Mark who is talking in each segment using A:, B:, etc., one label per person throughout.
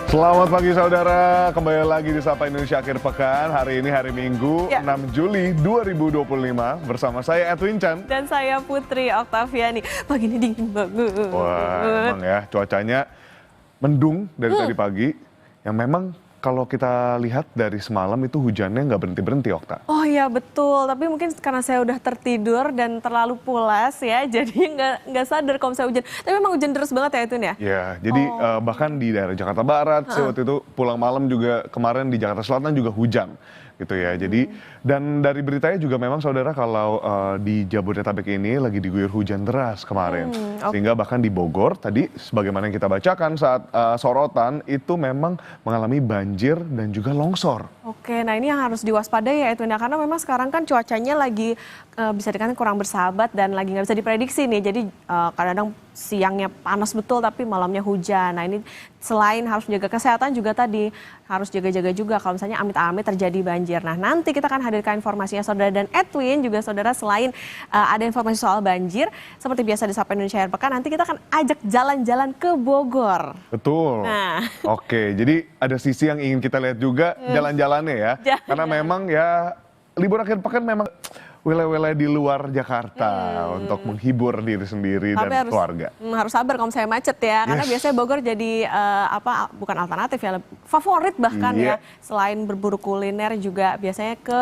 A: Selamat pagi saudara, kembali lagi di Sapa Indonesia Akhir Pekan. Hari ini hari Minggu, 6 Juli 2025. Bersama saya Edwin Chan.
B: Dan saya Putri Oktaviani. Pagi ini dingin banget.
A: Wah, emang ya cuacanya mendung dari tadi pagi. Yang memang kalau kita lihat dari semalam itu hujannya nggak berhenti-berhenti, Okta.
B: Oh iya betul, tapi mungkin karena saya udah tertidur dan terlalu pulas ya, jadi nggak sadar kalau misalnya hujan. Tapi memang hujan deras banget ya itu ya?
A: Ya, jadi bahkan di daerah Jakarta Barat, saya waktu itu pulang malam juga kemarin di Jakarta Selatan juga hujan. Gitu ya. Jadi dan dari beritanya juga memang saudara kalau di Jabodetabek ini lagi diguyur hujan deras kemarin. Sehingga bahkan di Bogor tadi sebagaimana yang kita bacakan saat sorotan itu memang mengalami banjir dan juga longsor.
B: Oke, nah ini yang harus diwaspadai ya Edwin, karena memang sekarang kan cuacanya lagi bisa dikatakan kurang bersahabat dan lagi nggak bisa diprediksi nih. Jadi kadang-kadang siangnya panas betul tapi malamnya hujan. Nah ini selain harus jaga kesehatan juga tadi harus jaga-jaga juga kalau misalnya amit-amit terjadi banjir. Nah nanti kita akan hadirkan informasinya saudara, dan Edwin juga saudara, selain ada informasi soal banjir seperti biasa di Sapa Indonesia Akhir Pekan, nanti kita akan ajak jalan-jalan ke Bogor.
A: Betul.
B: Nah.
A: Oke, jadi ada sisi yang ingin kita lihat juga jalan-jalannya ya. Karena memang ya libur akhir pekan memang wilayah-wilayah di luar Jakarta untuk menghibur diri sendiri dan keluarga.
B: Harus sabar kalau saya macet ya, karena biasanya Bogor jadi bukan alternatif ya, favorit bahkan ya. Selain berburu kuliner juga biasanya ke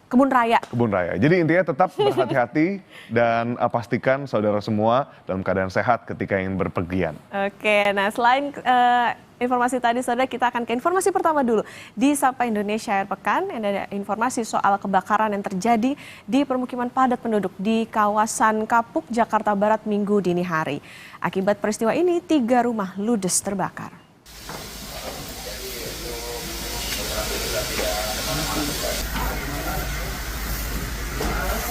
B: Kebun Raya.
A: Kebun Raya. Jadi intinya tetap berhati-hati dan pastikan saudara semua dalam keadaan sehat ketika ingin berpergian.
B: Oke, nah selain informasi tadi saudara, kita akan ke informasi pertama dulu di Sapa Indonesia Akhir Pekan. Ada informasi soal kebakaran yang terjadi di permukiman padat penduduk di kawasan Kapuk, Jakarta Barat Minggu dini hari. Akibat peristiwa ini 3 rumah ludes terbakar.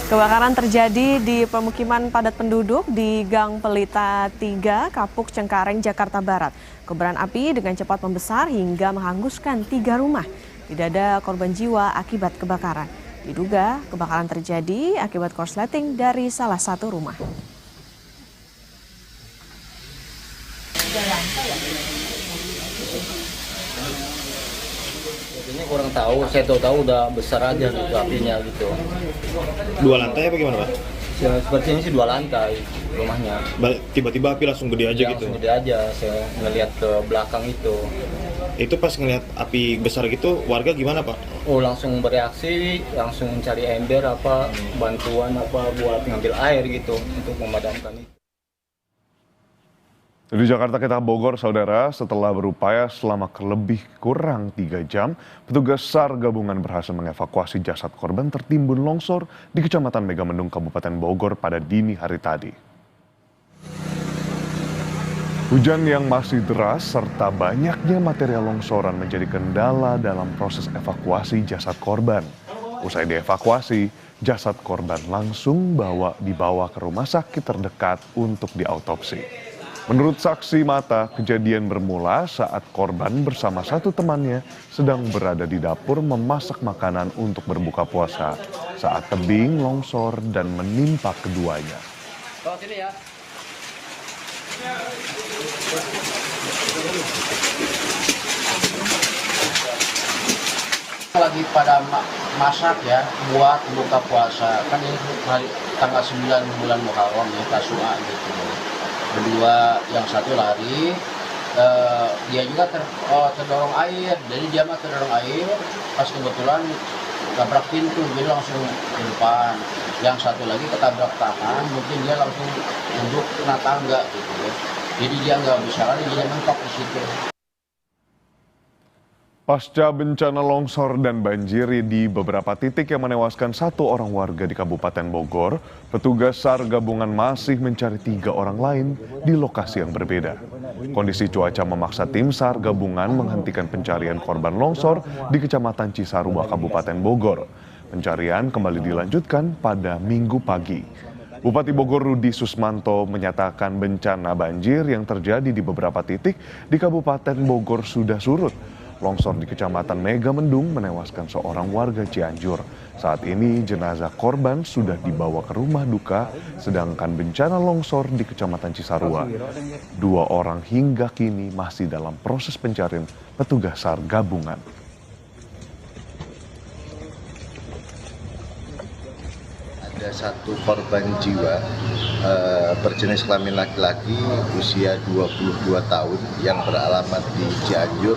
B: Kebakaran terjadi di permukiman padat penduduk di Gang Pelita 3, Kapuk, Cengkareng, Jakarta Barat. Kobaran api dengan cepat membesar hingga menghanguskan 3 rumah. Tidak ada korban jiwa akibat kebakaran. Diduga kebakaran terjadi akibat korsleting dari salah satu rumah.
C: Ini kurang tahu, saya tahu udah besar aja gitu apinya gitu.
D: 2 lantai apa gimana Pak?
C: Ya, sepertinya sih 2 lantai rumahnya.
D: Tiba-tiba api langsung gede aja
C: Ya,
D: gitu?
C: langsung gede aja, saya ngeliat ke belakang itu.
D: Itu pas ngeliat api besar gitu, warga gimana Pak?
C: Oh, langsung bereaksi, langsung cari ember apa, bantuan apa buat ngambil air gitu untuk memadamkan itu.
A: Di Jakarta kita Bogor, saudara, setelah berupaya selama lebih kurang 3 jam, petugas SAR gabungan berhasil mengevakuasi jasad korban tertimbun longsor di Kecamatan Megamendung, Kabupaten Bogor pada dini hari tadi. Hujan yang masih deras serta banyaknya material longsoran menjadi kendala dalam proses evakuasi jasad korban. Usai dievakuasi, jasad korban langsung dibawa ke rumah sakit terdekat untuk diautopsi. Menurut saksi mata, kejadian bermula saat korban bersama satu temannya sedang berada di dapur memasak makanan untuk berbuka puasa saat tebing longsor dan menimpa keduanya.
E: Lagi pada masak ya buat buka puasa, kan ini hari tanggal 9 bulan Muharram ya, Tasu'a gitu. Kedua, yang satu lari, dia juga terdorong air, jadi dia mah terdorong air, pas kebetulan tabrak pintu, jadi langsung ke depan. Yang satu lagi ketabrak tangan, mungkin dia langsung duduk kena tangga gitu ya. Jadi dia nggak bisa lari, dia mentok di situ.
A: Pasca bencana longsor dan banjir di beberapa titik yang menewaskan 1 orang warga di Kabupaten Bogor, petugas SAR gabungan masih mencari 3 orang lain di lokasi yang berbeda. Kondisi cuaca memaksa tim SAR gabungan menghentikan pencarian korban longsor di Kecamatan Cisarua, Kabupaten Bogor. Pencarian kembali dilanjutkan pada Minggu pagi. Bupati Bogor Rudi Susmanto menyatakan bencana banjir yang terjadi di beberapa titik di Kabupaten Bogor sudah surut. Longsor di Kecamatan Megamendung menewaskan seorang warga Cianjur. Saat ini jenazah korban sudah dibawa ke rumah duka, sedangkan bencana longsor di Kecamatan Cisarua. 2 orang hingga kini masih dalam proses pencarian petugas SAR gabungan.
F: Ada 1 korban jiwa berjenis kelamin laki-laki usia 22 tahun yang beralamat di Cianjur,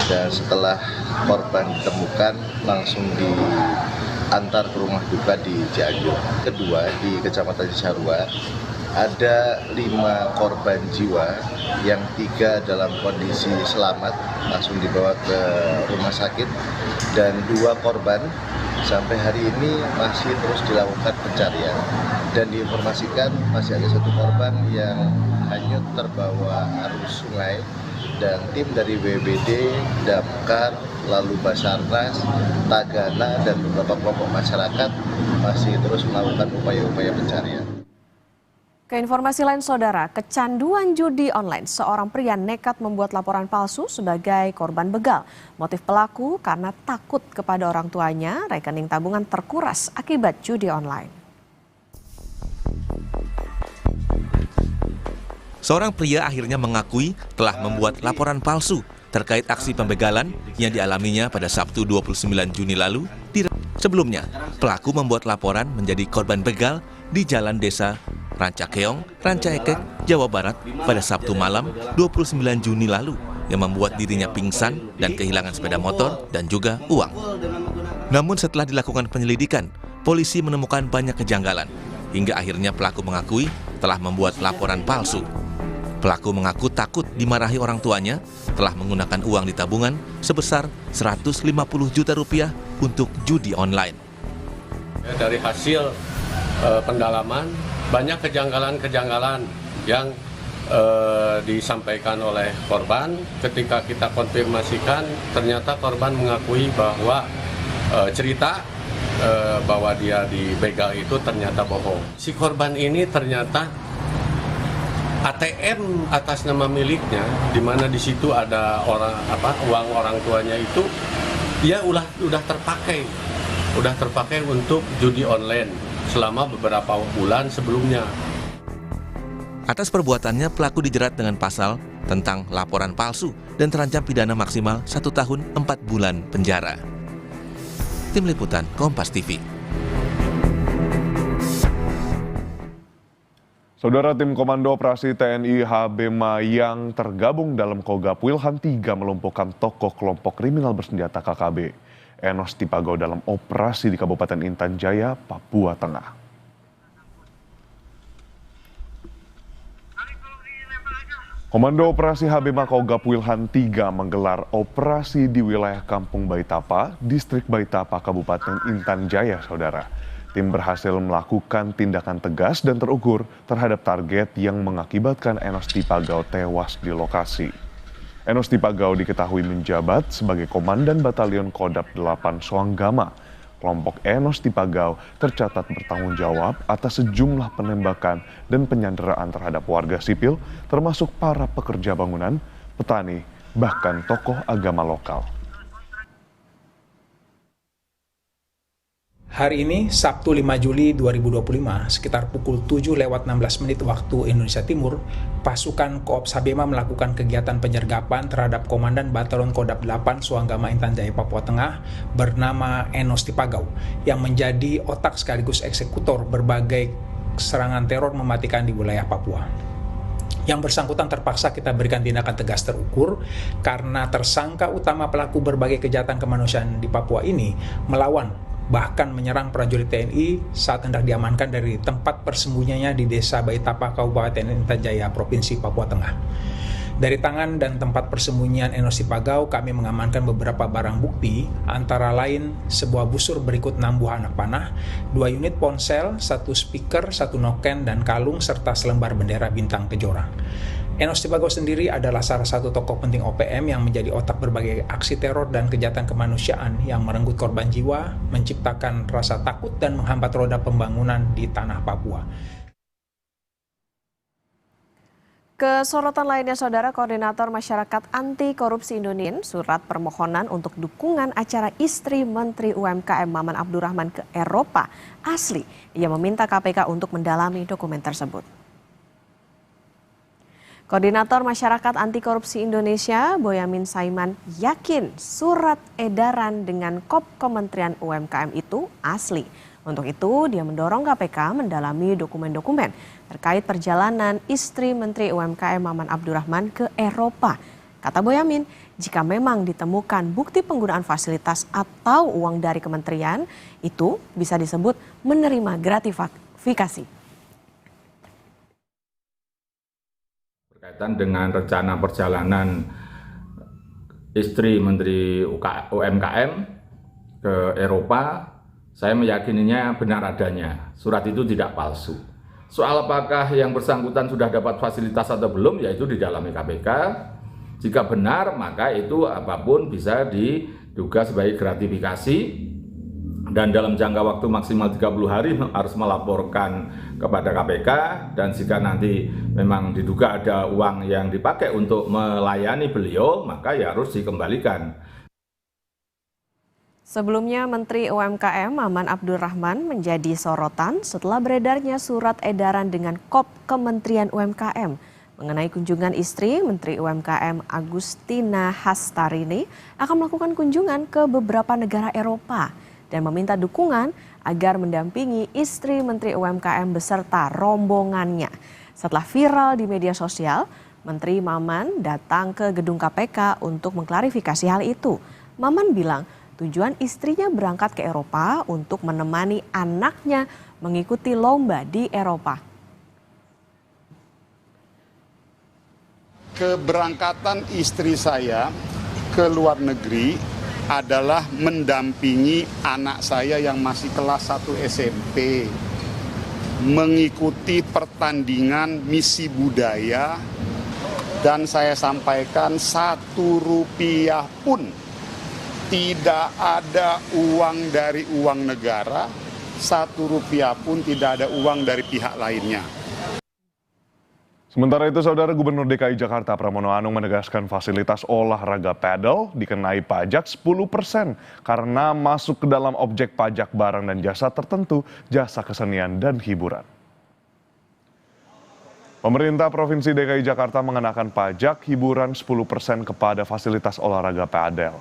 F: dan setelah korban ditemukan langsung diantar ke rumah duka di Cianjur. Kedua, di Kecamatan Cisarua ada 5 korban jiwa yang 3 dalam kondisi selamat langsung dibawa ke rumah sakit, dan 2 korban sampai hari ini masih terus dilakukan pencarian, dan diinformasikan masih ada 1 korban yang hanyut terbawa arus sungai, dan tim dari BPBD, Damkar, lalu Basarnas, Tagana, dan beberapa kelompok masyarakat masih terus melakukan upaya-upaya pencarian.
B: Ke informasi lain, saudara, kecanduan judi online. Seorang pria nekat membuat laporan palsu sebagai korban begal. Motif pelaku karena takut kepada orang tuanya, rekening tabungan terkuras akibat judi online.
G: Seorang pria akhirnya mengakui telah membuat laporan palsu terkait aksi pembegalan yang dialaminya pada Sabtu 29 Juni lalu. Sebelumnya, pelaku membuat laporan menjadi korban begal di Jalan Desa Rancakeong, Ranca Ekek, Jawa Barat pada Sabtu malam 29 Juni lalu yang membuat dirinya pingsan dan kehilangan sepeda motor dan juga uang. Namun setelah dilakukan penyelidikan, polisi menemukan banyak kejanggalan hingga akhirnya pelaku mengakui telah membuat laporan palsu. Pelaku mengaku takut dimarahi orang tuanya telah menggunakan uang di tabungan sebesar 150 juta rupiah untuk judi online.
H: Dari hasil pendalaman, banyak kejanggalan-kejanggalan yang disampaikan oleh korban. Ketika kita konfirmasikan, ternyata korban mengakui bahwa cerita bahwa dia dibegal itu ternyata bohong. Si korban ini ternyata ATM atas nama miliknya, di mana di situ ada uang orang tuanya itu, dia udah terpakai untuk judi online selama beberapa bulan sebelumnya.
G: Atas perbuatannya, pelaku dijerat dengan pasal tentang laporan palsu dan terancam pidana maksimal 1 tahun 4 bulan penjara. Tim Liputan Kompas TV.
A: Saudara, tim Komando Operasi TNI HBMA yang tergabung dalam Kogab Wilhan 3 melumpuhkan tokoh kelompok kriminal bersenjata KKB Enos Tipagau dalam operasi di Kabupaten Intan Jaya, Papua Tengah. Komando Operasi HBMA Kogab Wilhan 3 menggelar operasi di wilayah Kampung Baitapa, Distrik Baitapa, Kabupaten Intan Jaya, saudara. Tim berhasil melakukan tindakan tegas dan terukur terhadap target yang mengakibatkan Enos Tipagau tewas di lokasi. Enos Tipagau diketahui menjabat sebagai Komandan Batalion Kodap 8 Soanggama. Kelompok Enos Tipagau tercatat bertanggung jawab atas sejumlah penembakan dan penyanderaan terhadap warga sipil, termasuk para pekerja bangunan, petani, bahkan tokoh agama lokal.
I: Hari ini, Sabtu 5 Juli 2025, sekitar pukul 7:16 waktu Indonesia Timur, pasukan Koops HBMA melakukan kegiatan penyergapan terhadap Komandan Batalion Kodap 8 Soanggama Intan Jaya, Papua Tengah bernama Enos Tipagau yang menjadi otak sekaligus eksekutor berbagai serangan teror mematikan di wilayah Papua. Yang bersangkutan terpaksa kita berikan tindakan tegas terukur karena tersangka utama pelaku berbagai kejahatan kemanusiaan di Papua ini melawan bahkan menyerang prajurit TNI saat hendak diamankan dari tempat persembunyiannya di Desa Baitapa, Kabupaten Intan Jaya, Provinsi Papua Tengah. Dari tangan dan tempat persembunyian Enos Tipagau, kami mengamankan beberapa barang bukti, antara lain sebuah busur berikut 6 buah anak panah, 2 unit ponsel, 1 speaker, 1 noken, dan kalung, serta selembar bendera bintang kejora. Enos Tipagau sendiri adalah salah satu tokoh penting OPM yang menjadi otak berbagai aksi teror dan kejahatan kemanusiaan yang merenggut korban jiwa, menciptakan rasa takut dan menghambat roda pembangunan di tanah Papua.
B: Kesorotan lainnya, Saudara, Koordinator Masyarakat Anti Korupsi Indonesia surat permohonan untuk dukungan acara istri Menteri UMKM Maman Abdurrahman ke Eropa asli. Ia meminta KPK untuk mendalami dokumen tersebut. Koordinator Masyarakat Anti Korupsi Indonesia, Boyamin Saiman, yakin surat edaran dengan KOP Kementerian UMKM itu asli. Untuk itu, dia mendorong KPK mendalami dokumen-dokumen terkait perjalanan istri Menteri UMKM Maman Abdurrahman ke Eropa. Kata Boyamin, jika memang ditemukan bukti penggunaan fasilitas atau uang dari kementerian, itu bisa disebut menerima gratifikasi.
J: Berkaitan dengan rencana perjalanan istri Menteri UMKM ke Eropa, saya meyakininya benar adanya. Surat itu tidak palsu. Soal apakah yang bersangkutan sudah dapat fasilitas atau belum, yaitu didalami KPK. Jika benar, maka itu apapun bisa diduga sebagai gratifikasi. Dan dalam jangka waktu maksimal 30 hari harus melaporkan kepada KPK. Dan jika nanti memang diduga ada uang yang dipakai untuk melayani beliau, maka ya harus dikembalikan.
B: Sebelumnya, Menteri UMKM Maman Abdurrahman menjadi sorotan setelah beredarnya surat edaran dengan KOP Kementerian UMKM mengenai kunjungan istri Menteri UMKM Agustina Hastarini akan melakukan kunjungan ke beberapa negara Eropa dan meminta dukungan agar mendampingi istri Menteri UMKM beserta rombongannya. Setelah viral di media sosial, Menteri Maman datang ke gedung KPK untuk mengklarifikasi hal itu. Maman bilang, tujuan istrinya berangkat ke Eropa untuk menemani anaknya mengikuti lomba di Eropa.
K: Keberangkatan istri saya ke luar negeri adalah mendampingi anak saya yang masih kelas 1 SMP, mengikuti pertandingan misi budaya, dan saya sampaikan Rp1 pun tidak ada uang dari uang negara, Rp1 pun tidak ada uang dari pihak lainnya.
A: Sementara itu, Saudara, Gubernur DKI Jakarta Pramono Anung menegaskan fasilitas olahraga padel dikenai pajak 10% karena masuk ke dalam objek pajak barang dan jasa tertentu, jasa kesenian dan hiburan. Pemerintah Provinsi DKI Jakarta mengenakan pajak hiburan 10% kepada fasilitas olahraga padel.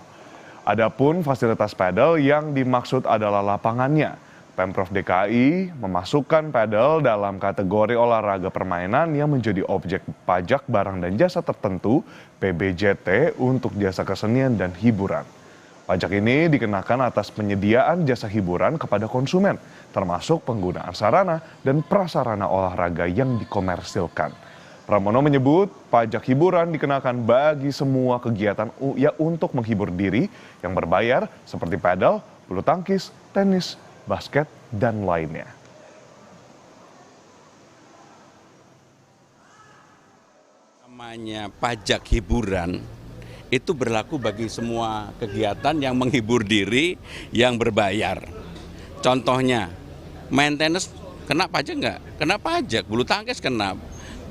A: Adapun fasilitas padel yang dimaksud adalah lapangannya. Pemprov DKI memasukkan padel dalam kategori olahraga permainan yang menjadi objek pajak barang dan jasa tertentu PBJT untuk jasa kesenian dan hiburan. Pajak ini dikenakan atas penyediaan jasa hiburan kepada konsumen, termasuk penggunaan sarana dan prasarana olahraga yang dikomersilkan. Pramono menyebut pajak hiburan dikenakan bagi semua kegiatan untuk menghibur diri yang berbayar seperti padel, bulu tangkis, tenis, basket, dan lainnya.
L: Namanya pajak hiburan itu berlaku bagi semua kegiatan yang menghibur diri yang berbayar. Contohnya, main tenis kena pajak nggak? Kena pajak, bulu tangkis kena.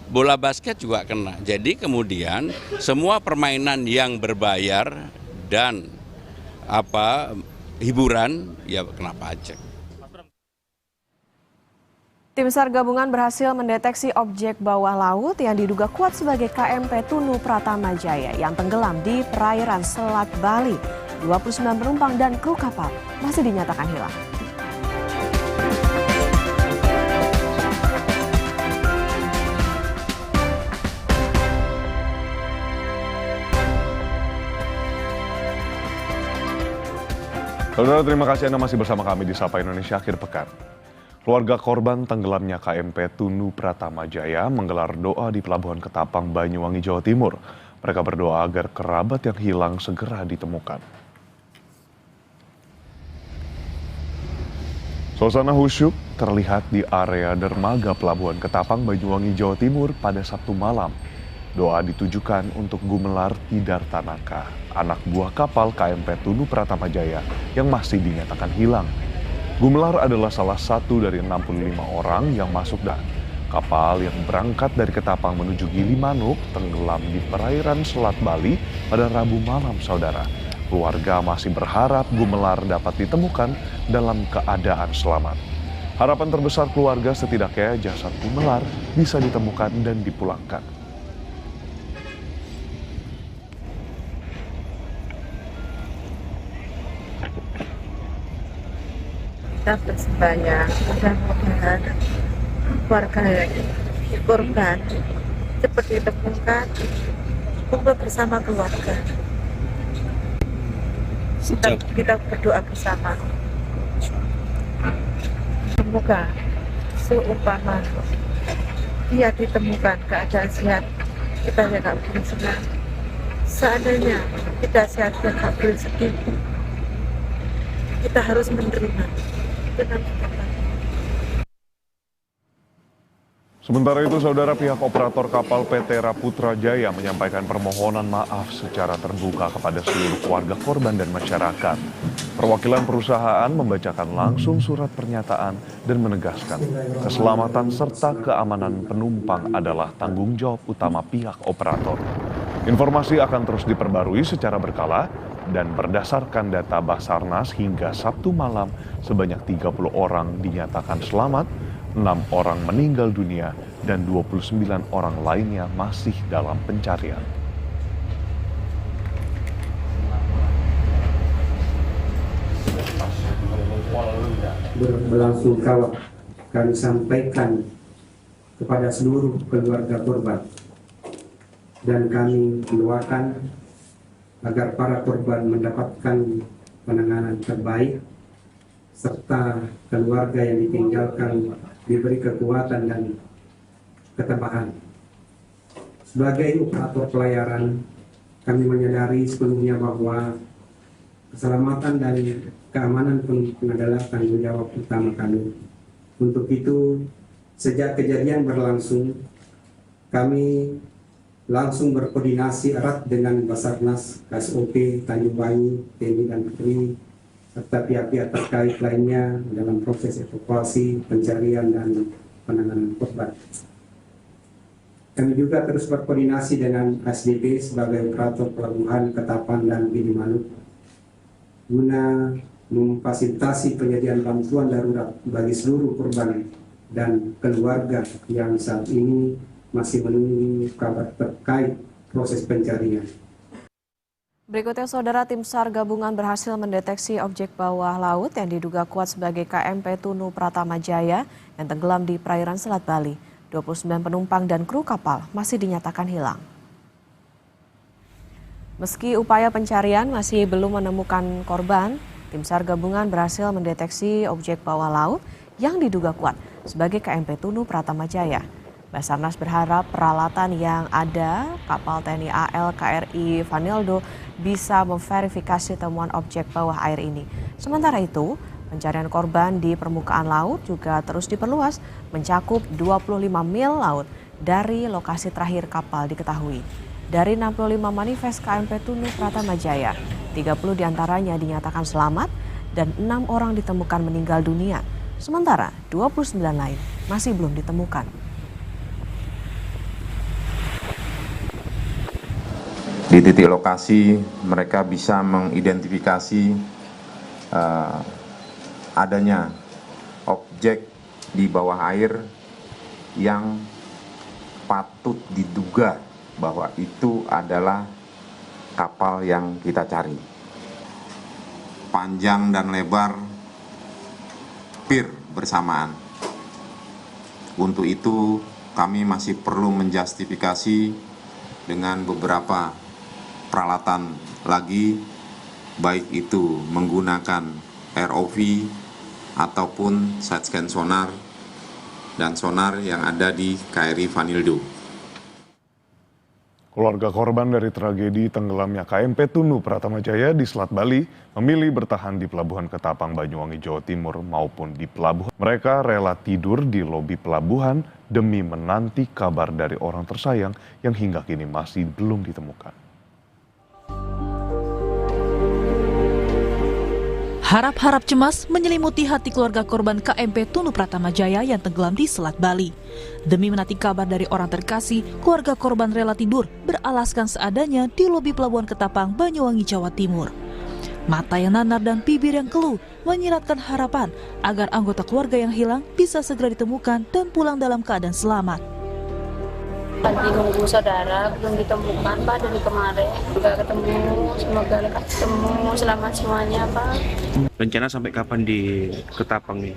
L: Bola basket juga kena. Jadi kemudian semua permainan yang berbayar dan hiburan ya kena pajak.
B: Tim SAR gabungan berhasil mendeteksi objek bawah laut yang diduga kuat sebagai KMP Tunu Pratama Jaya yang tenggelam di perairan Selat Bali. 29 penumpang dan kru kapal masih dinyatakan hilang.
A: Saudara, terima kasih Anda masih bersama kami di Sapa Indonesia Akhir Pekan. Keluarga korban tenggelamnya KMP Tunu Pratama Jaya menggelar doa di Pelabuhan Ketapang, Banyuwangi, Jawa Timur. Mereka berdoa agar kerabat yang hilang segera ditemukan. Suasana khusyuk terlihat di area dermaga Pelabuhan Ketapang, Banyuwangi, Jawa Timur pada Sabtu malam. Doa ditujukan untuk Gumelar Tidartanaka, anak buah kapal KMP Tunu Pratama Jaya yang masih dinyatakan hilang. Gumelar adalah salah satu dari 65 orang yang masuk dan Kapal yang berangkat dari Ketapang menuju Gilimanuk tenggelam di perairan Selat Bali pada Rabu malam, saudara. Keluarga masih berharap Gumelar dapat ditemukan dalam keadaan selamat. Harapan terbesar keluarga setidaknya jasad Gumelar bisa ditemukan dan dipulangkan.
M: Dapat sebanyak, mudah-mudahan keluarga korban cepat ditemukan, kumpul bersama keluarga. Kita berdoa bersama. Semoga seumpama dia ditemukan keadaan sehat, kita nggak boleh senang. Seandainya tidak sehat, kita nggak boleh sedih. Kita harus menerima.
A: Sementara itu, saudara, pihak operator kapal PT Raputra Jaya menyampaikan permohonan maaf secara terbuka kepada seluruh keluarga korban dan masyarakat. Perwakilan perusahaan membacakan langsung surat pernyataan dan menegaskan keselamatan serta keamanan penumpang adalah tanggung jawab utama pihak operator. Informasi akan terus diperbarui secara berkala dan berdasarkan data Basarnas hingga Sabtu malam sebanyak 30 orang dinyatakan selamat, 6 orang meninggal dunia, dan 29 orang lainnya masih dalam pencarian.
N: Berlangsung kawat kami sampaikan kepada seluruh keluarga korban dan kami doakan agar para korban mendapatkan penanganan terbaik serta keluarga yang ditinggalkan diberi kekuatan dan ketabahan. Sebagai operator pelayaran, kami menyadari sepenuhnya bahwa keselamatan dan keamanan penumpang adalah tanggung jawab utama kami. Untuk itu, sejak kejadian berlangsung, kami langsung berkoordinasi erat dengan Basarnas, KSOP, Tanjung Bangi, TNI dan Polri, serta pihak-pihak terkait lainnya dalam proses evakuasi, pencarian, dan penanganan korban. Kami juga terus berkoordinasi dengan ASDP sebagai operator pelabuhan Ketapang dan Gilimanuk guna memfasilitasi penyediaan bantuan darurat bagi seluruh korban dan keluarga yang saat ini masih menunggu kabar terkait proses pencarian.
B: Berikutnya, saudara, tim SAR gabungan berhasil mendeteksi objek bawah laut yang diduga kuat sebagai KMP Tunu Pratama Jaya yang tenggelam di perairan Selat Bali. 29 penumpang dan kru kapal masih dinyatakan hilang. Meski upaya pencarian masih belum menemukan korban, tim SAR gabungan berhasil mendeteksi objek bawah laut yang diduga kuat sebagai KMP Tunu Pratama Jaya. Basarnas berharap peralatan yang ada, kapal TNI AL KRI Vanildo, bisa memverifikasi temuan objek bawah air ini. Sementara itu, pencarian korban di permukaan laut juga terus diperluas, mencakup 25 mil laut dari lokasi terakhir kapal diketahui. Dari 65 manifest KMP Tunu Pratama Jaya, 30 diantaranya dinyatakan selamat dan 6 orang ditemukan meninggal dunia. Sementara 29 lain masih belum ditemukan.
O: Di titik lokasi mereka bisa mengidentifikasi adanya objek di bawah air yang patut diduga bahwa itu adalah kapal yang kita cari. Panjang dan lebar pir bersamaan. Untuk itu kami masih perlu menjustifikasi dengan beberapa peralatan lagi, baik itu menggunakan ROV ataupun side scan sonar dan sonar yang ada di KRI Vanildo.
A: Keluarga korban dari tragedi tenggelamnya KMP Tunu Pratama Jaya di Selat Bali memilih bertahan di Pelabuhan Ketapang, Banyuwangi, Jawa Timur maupun di pelabuhan. Mereka rela tidur di lobi pelabuhan demi menanti kabar dari orang tersayang yang hingga kini masih belum ditemukan.
P: Harap-harap cemas menyelimuti hati keluarga korban KMP Tunu Pratama Jaya yang tenggelam di Selat Bali. Demi menanti kabar dari orang terkasih, keluarga korban rela tidur beralaskan seadanya di lobi Pelabuhan Ketapang, Banyuwangi, Jawa Timur. Mata yang nanar dan bibir yang keluh menyiratkan harapan agar anggota keluarga yang hilang bisa segera ditemukan dan pulang dalam keadaan selamat.
Q: Lagi nunggu saudara, belum ditemukan Pak dari kemarin. Nggak ketemu, semoga ketemu, selamat semuanya Pak.
D: Rencana sampai kapan di Ketapang nih?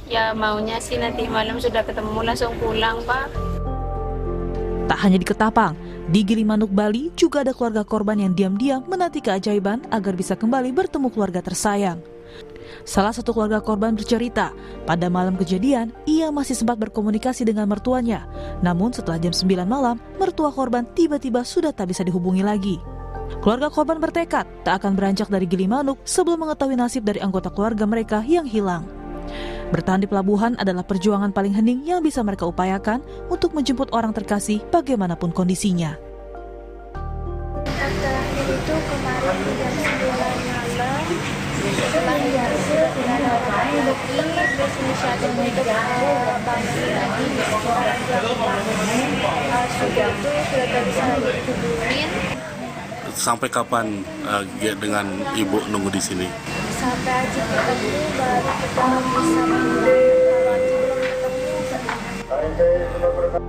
Q: Ya maunya sih nanti malam sudah ketemu langsung pulang Pak.
P: Tak hanya di Ketapang, di Gilimanuk, Bali juga ada keluarga korban yang diam-diam menanti keajaiban agar bisa kembali bertemu keluarga tersayang. Salah satu keluarga korban bercerita, pada malam kejadian, ia masih sempat berkomunikasi dengan mertuanya. Namun setelah jam 9 malam, mertua korban tiba-tiba sudah tak bisa dihubungi lagi. Keluarga korban bertekad tak akan beranjak dari Gilimanuk sebelum mengetahui nasib dari anggota keluarga mereka yang hilang. Bertahan di pelabuhan adalah perjuangan paling hening yang bisa mereka upayakan untuk menjemput orang terkasih bagaimanapun kondisinya.
R: Terakhir itu kemarin jam 9 malam, setelah ya sudah tidak ada orang lagi, terus inisiatif untuk bangun lagi di sekitaran jam 4. Sudah tak bisa lagi dihubungin.
S: Sampai kapan dengan ibu nunggu di sini?
R: Sampai Aji ketemu baru kita bisa pulang. Kalau Aji belum ketemu.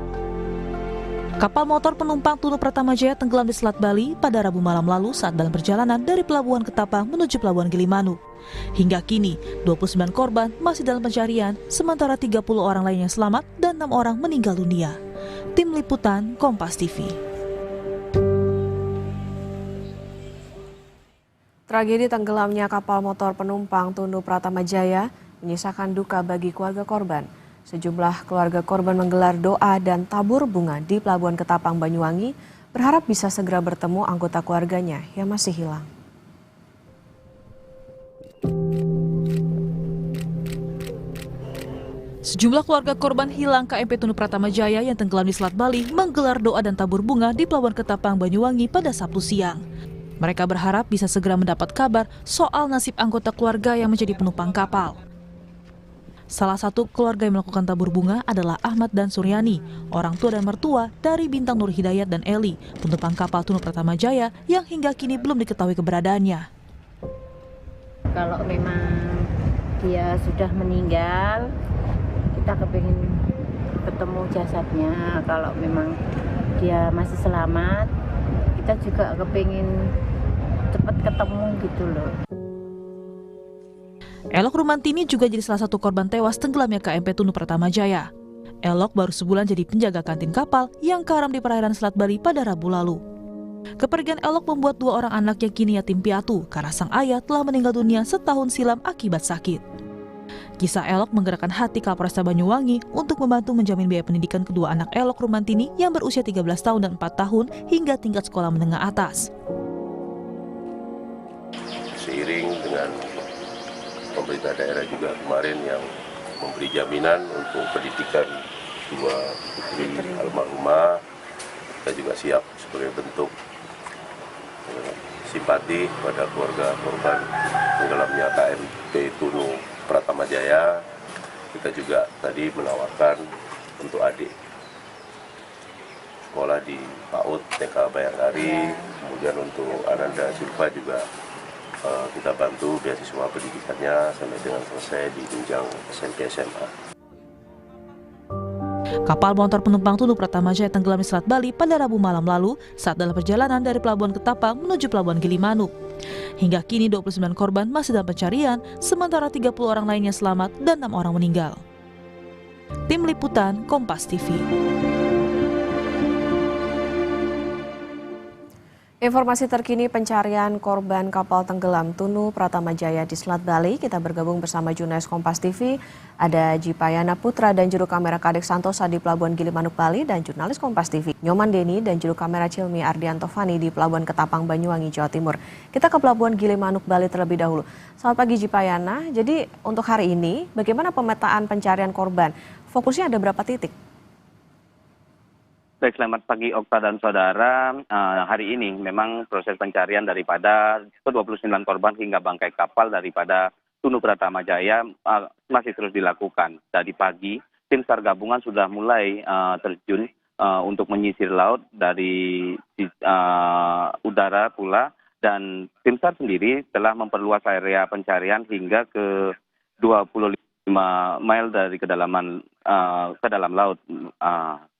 P: Kapal motor penumpang Tunu Pratama Jaya tenggelam di Selat Bali pada Rabu malam lalu saat dalam perjalanan dari Pelabuhan Ketapang menuju Pelabuhan Gilimanuk. Hingga kini, 29 korban masih dalam pencarian, sementara 30 orang lainnya selamat dan 6 orang meninggal dunia. Tim Liputan Kompas TV.
B: Tragedi tenggelamnya kapal motor penumpang Tunu Pratama Jaya menyisakan duka bagi keluarga korban. Sejumlah keluarga korban menggelar doa dan tabur bunga di Pelabuhan Ketapang, Banyuwangi, berharap bisa segera bertemu anggota keluarganya yang masih hilang.
P: Sejumlah keluarga korban hilang KMP Tunu Pratama Jaya yang tenggelam di Selat Bali menggelar doa dan tabur bunga di Pelabuhan Ketapang, Banyuwangi pada Sabtu siang. Mereka berharap bisa segera mendapat kabar soal nasib anggota keluarga yang menjadi penumpang kapal. Salah satu keluarga yang melakukan tabur bunga adalah Ahmad dan Suryani, orang tua dan mertua dari Bintang Nur Hidayat dan Eli, penumpang kapal Tunu Pratama Jaya yang hingga kini belum diketahui keberadaannya.
T: Kalau memang dia sudah meninggal, kita kepingin ketemu jasadnya. Kalau memang dia masih selamat, kita juga kepingin cepat ketemu gitu loh.
P: Elok Rumantini juga jadi salah satu korban tewas tenggelamnya KMP Tunu Pratama Jaya. Elok baru sebulan jadi penjaga kantin kapal yang karam di perairan Selat Bali pada Rabu lalu. Kepergian Elok membuat 2 orang anaknya kini yatim piatu karena sang ayah telah meninggal dunia setahun silam akibat sakit. Kisah Elok menggerakkan hati Kapolresta Banyuwangi untuk membantu menjamin biaya pendidikan kedua anak Elok Rumantini yang berusia 13 tahun dan 4 tahun hingga tingkat sekolah menengah atas.
U: Seiring dengan pemerintah daerah juga kemarin yang memberi jaminan untuk pendidikan 2 putri almarhumah, kita juga siap sebagai bentuk simpati pada keluarga korban tenggelamnya KMP Tunu Pratama Jaya. Kita juga tadi menawarkan untuk adik sekolah di PAUD TK Bayangkari, kemudian untuk Ananda Silva juga kita bantu beasiswa pendidikannya sampai dengan selesai di jenjang SMP SMA.
P: Kapal motor penumpang Tunu Pratama Jaya tenggelam di Selat Bali pada Rabu malam lalu saat dalam perjalanan dari Pelabuhan Ketapang menuju Pelabuhan Gilimanuk. Hingga kini 29 korban masih dalam pencarian, sementara 30 orang lainnya selamat dan 6 orang meninggal. Tim Liputan Kompas TV.
B: Informasi terkini pencarian korban kapal tenggelam Tunu Pratama Jaya di Selat Bali. Kita bergabung bersama jurnalis Kompas TV. Ada Jipayana Putra dan juru kamera Kadek Santosa di Pelabuhan Gilimanuk, Bali, dan jurnalis Kompas TV Nyoman Deni dan juru kamera Cilmi Ardianto Fani di Pelabuhan Ketapang, Banyuwangi, Jawa Timur. Kita ke Pelabuhan Gilimanuk, Bali terlebih dahulu. Selamat pagi Jipayana. Jadi untuk hari ini bagaimana pemetaan pencarian korban? Fokusnya ada berapa titik?
C: Baik, selamat pagi Okta dan saudara. Hari ini memang proses pencarian daripada ke-29 korban hingga bangkai kapal daripada Tunu Pratama Jaya masih terus dilakukan. Tadi pagi, tim SAR gabungan sudah mulai terjun untuk menyisir laut dari udara pula, dan tim SAR sendiri telah memperluas area pencarian hingga ke 25 mil dari kedalaman ke dalam laut.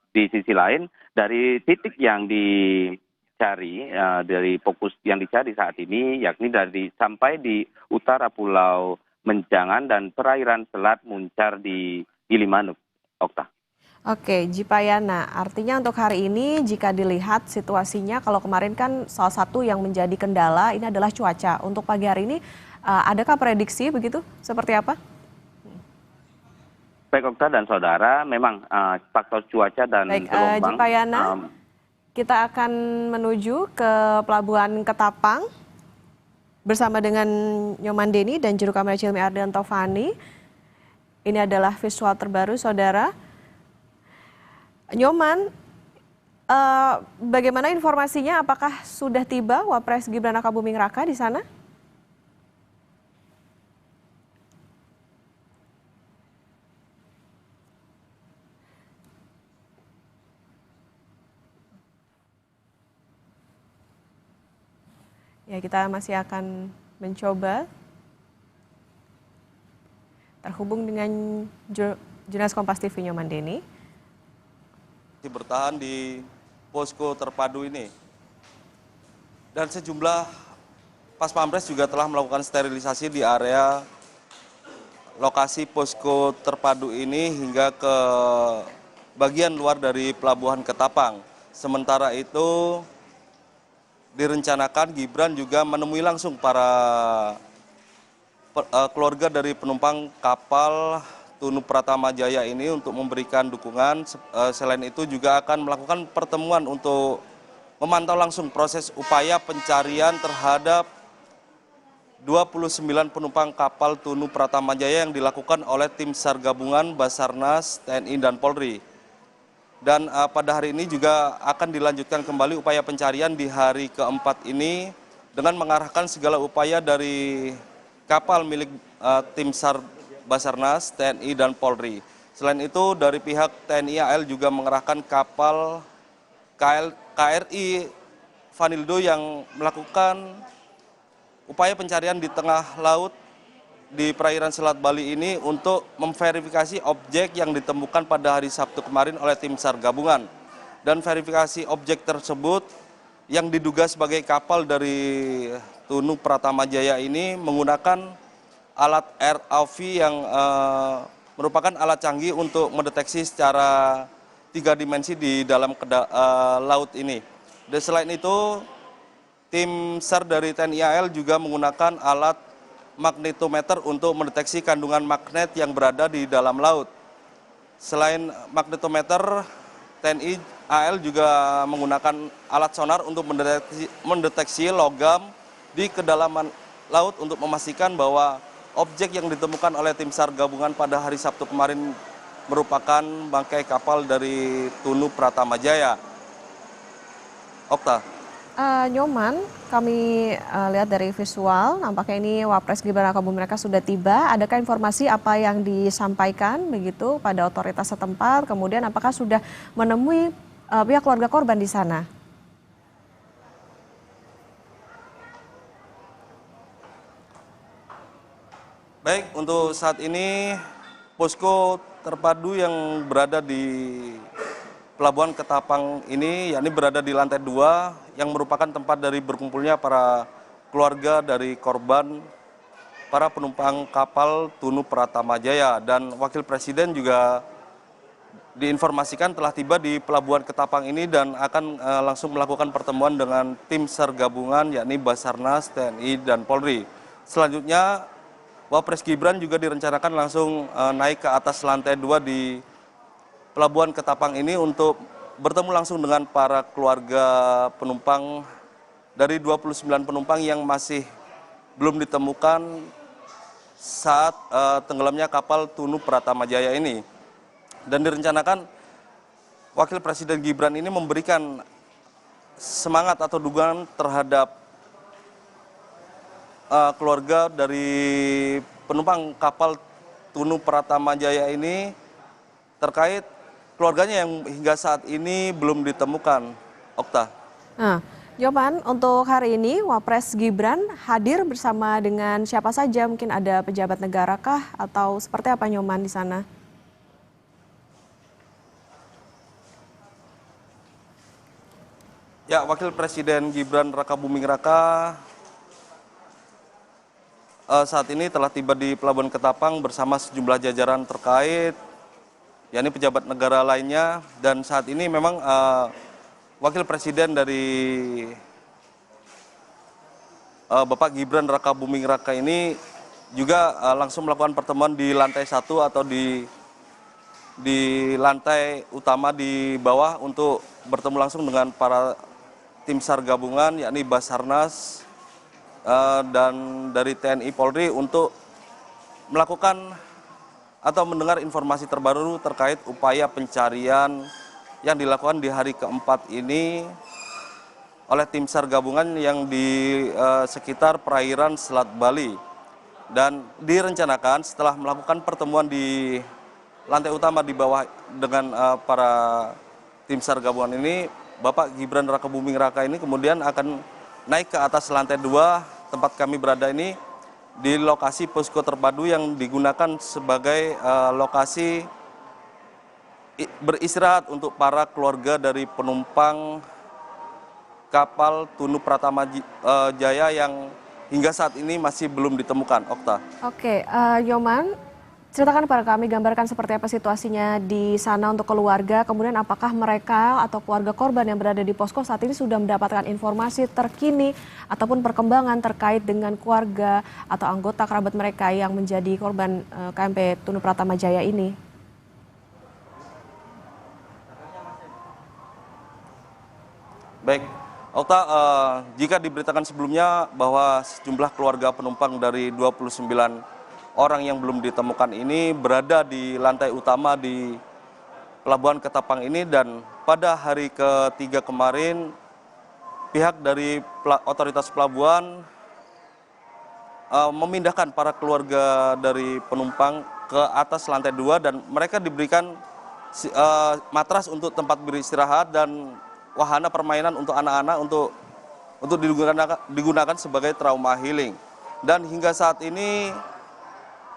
C: Di sisi lain, dari titik yang dicari, dari fokus yang dicari saat ini, yakni sampai di utara Pulau Menjangan dan perairan Selat Muncar di Gilimanuk, Okta.
B: Oke, Jipayana, artinya untuk hari ini jika dilihat situasinya, kalau kemarin kan salah satu yang menjadi kendala ini adalah cuaca. Untuk pagi hari ini, adakah prediksi begitu? Seperti apa?
C: Baik Okta dan saudara, memang faktor cuaca dan gelombang.
B: Jipayana, kita akan menuju ke Pelabuhan Ketapang bersama dengan Nyoman Denny dan juru kamera Cilmi Ardianto Fani. Ini adalah visual terbaru, saudara. Nyoman, bagaimana informasinya? Apakah sudah tiba Wapres Gibran Rakabuming Raka di sana? Ya, kita masih akan mencoba terhubung dengan jurnalis Kompas TV Nyoman Denny.
V: Bertahan di posko terpadu ini. Dan sejumlah Pas Pampres juga telah melakukan sterilisasi di area lokasi posko terpadu ini hingga ke bagian luar dari Pelabuhan Ketapang. Sementara itu direncanakan Gibran juga menemui langsung para keluarga dari penumpang kapal Tunu Pratama Jaya ini untuk memberikan dukungan. Selain itu juga akan melakukan pertemuan untuk memantau langsung proses upaya pencarian terhadap 29 penumpang kapal Tunu Pratama Jaya yang dilakukan oleh tim SAR gabungan Basarnas, TNI, dan Polri. Dan pada hari ini juga akan dilanjutkan kembali upaya pencarian di hari keempat ini dengan mengarahkan segala upaya dari kapal milik tim SAR Basarnas, TNI, dan Polri. Selain itu dari pihak TNI AL juga mengerahkan kapal KRI Vanildo yang melakukan upaya pencarian di tengah laut di perairan Selat Bali ini untuk memverifikasi objek yang ditemukan pada hari Sabtu kemarin oleh tim SAR gabungan. Dan verifikasi objek tersebut yang diduga sebagai kapal dari Tunu Pratama Jaya ini menggunakan alat ROV yang merupakan alat canggih untuk mendeteksi secara 3 dimensi di dalam laut ini. Dan selain itu, tim SAR dari TNI AL juga menggunakan alat magnetometer untuk mendeteksi kandungan magnet yang berada di dalam laut. Selain magnetometer, TNI AL juga menggunakan alat sonar untuk mendeteksi logam di kedalaman laut untuk memastikan bahwa objek yang ditemukan oleh tim SAR gabungan pada hari Sabtu kemarin merupakan bangkai kapal dari Tunu Pratama Jaya. Okta.
B: Nyoman, kami lihat dari visual, nampaknya ini Wapres Gibran Rakabuming Raka sudah tiba. Adakah informasi apa yang disampaikan begitu pada otoritas setempat? Kemudian apakah sudah menemui pihak keluarga korban di sana?
V: Baik, untuk saat ini posko terpadu yang berada di Pelabuhan Ketapang ini, yakni berada di lantai 2 yang merupakan tempat dari berkumpulnya para keluarga dari korban, para penumpang kapal Tunu Pratama Jaya. Dan Wakil Presiden juga diinformasikan telah tiba di Pelabuhan Ketapang ini dan akan langsung melakukan pertemuan dengan tim SAR gabungan, yakni Basarnas, TNI, dan Polri. Selanjutnya, Wapres Gibran juga direncanakan langsung naik ke atas lantai 2 di Pelabuhan Ketapang ini untuk bertemu langsung dengan para keluarga penumpang dari 29 penumpang yang masih belum ditemukan saat tenggelamnya kapal Tunu Pratama Jaya ini. Dan direncanakan Wakil Presiden Gibran ini memberikan semangat atau dukungan terhadap keluarga dari penumpang kapal Tunu Pratama Jaya ini terkait keluarganya yang hingga saat ini belum ditemukan. Okta.
B: Nah, Nyoman, untuk hari ini Wapres Gibran hadir bersama dengan siapa saja? Mungkin ada pejabat negara kah atau seperti apa Nyoman di sana?
V: Ya, Wakil Presiden Gibran Rakabuming Raka saat ini telah tiba di Pelabuhan Ketapang bersama sejumlah jajaran terkait, yakni pejabat negara lainnya, dan saat ini memang Wakil Presiden dari Bapak Gibran Rakabuming Raka ini juga langsung melakukan pertemuan di lantai 1 atau di lantai utama di bawah untuk bertemu langsung dengan para tim SAR gabungan, yakni Basarnas dan dari TNI Polri untuk melakukan atau mendengar informasi terbaru terkait upaya pencarian yang dilakukan di hari keempat ini oleh tim SAR gabungan yang di sekitar perairan Selat Bali. Dan direncanakan setelah melakukan pertemuan di lantai utama di bawah dengan para tim SAR gabungan ini, Bapak Gibran Rakabuming Raka ini kemudian akan naik ke atas lantai 2 tempat kami berada ini, di lokasi posko terpadu yang digunakan sebagai lokasi beristirahat untuk para keluarga dari penumpang kapal Tunu Pratama Jaya yang hingga saat ini masih belum ditemukan. Okta.
B: Oke, Nyoman, ceritakan pada kami, gambarkan seperti apa situasinya di sana untuk keluarga, kemudian apakah mereka atau keluarga korban yang berada di posko saat ini sudah mendapatkan informasi terkini ataupun perkembangan terkait dengan keluarga atau anggota kerabat mereka yang menjadi korban KMP Tunu Pratama Jaya ini?
V: Baik, Okta, jika diberitakan sebelumnya bahwa sejumlah keluarga penumpang dari 29 orang yang belum ditemukan ini berada di lantai utama di Pelabuhan Ketapang ini, dan pada hari ketiga kemarin pihak dari otoritas pelabuhan memindahkan para keluarga dari penumpang ke atas lantai 2 dan mereka diberikan matras untuk tempat beristirahat dan wahana permainan untuk anak-anak untuk digunakan sebagai trauma healing. Dan hingga saat ini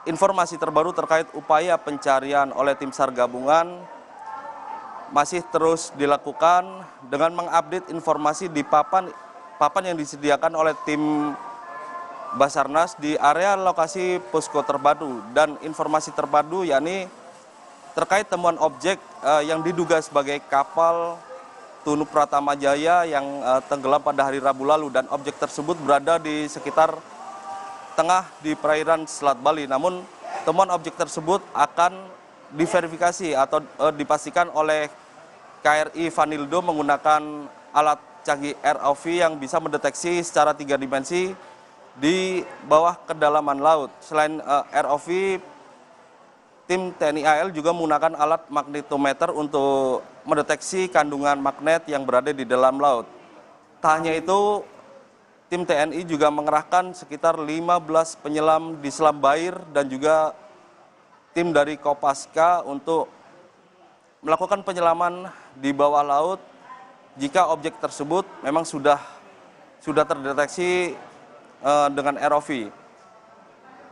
V: informasi terbaru terkait upaya pencarian oleh tim SAR gabungan masih terus dilakukan dengan mengupdate informasi di papan yang disediakan oleh tim Basarnas di area lokasi posko terpadu. Dan informasi terpadu yakni terkait temuan objek yang diduga sebagai kapal Tunu Pratama Jaya yang tenggelam pada hari Rabu lalu, dan objek tersebut berada di sekitar tengah di perairan Selat Bali. Namun temuan objek tersebut akan diverifikasi atau dipastikan oleh KRI Vanildo menggunakan alat canggih ROV yang bisa mendeteksi secara 3 dimensi di bawah kedalaman laut. Selain ROV, tim TNI AL juga menggunakan alat magnetometer untuk mendeteksi kandungan magnet yang berada di dalam laut. Tak hanya itu, tim TNI juga mengerahkan sekitar 15 penyelam di Selam Bair dan juga tim dari Kopaska untuk melakukan penyelaman di bawah laut jika objek tersebut memang sudah terdeteksi dengan ROV.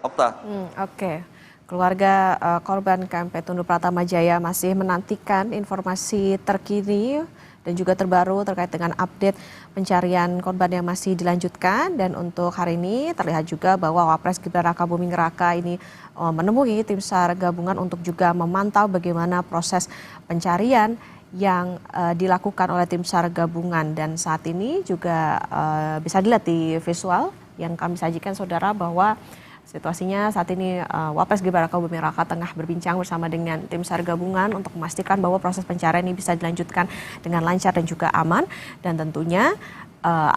V: Okta.
B: Oke. Keluarga korban KMP Tunu Pratama Jaya masih menantikan informasi terkini dan juga terbaru terkait dengan update pencarian korban yang masih dilanjutkan. Dan untuk hari ini terlihat juga bahwa Wapres Gibran Rakabuming Raka ini menemui tim SAR gabungan untuk juga memantau bagaimana proses pencarian yang dilakukan oleh tim SAR gabungan. Dan saat ini juga bisa dilihat di visual yang kami sajikan saudara bahwa situasinya saat ini Wapres Gibran Rakabuming Raka tengah berbincang bersama dengan tim SAR gabungan untuk memastikan bahwa proses pencarian ini bisa dilanjutkan dengan lancar dan juga aman. Dan tentunya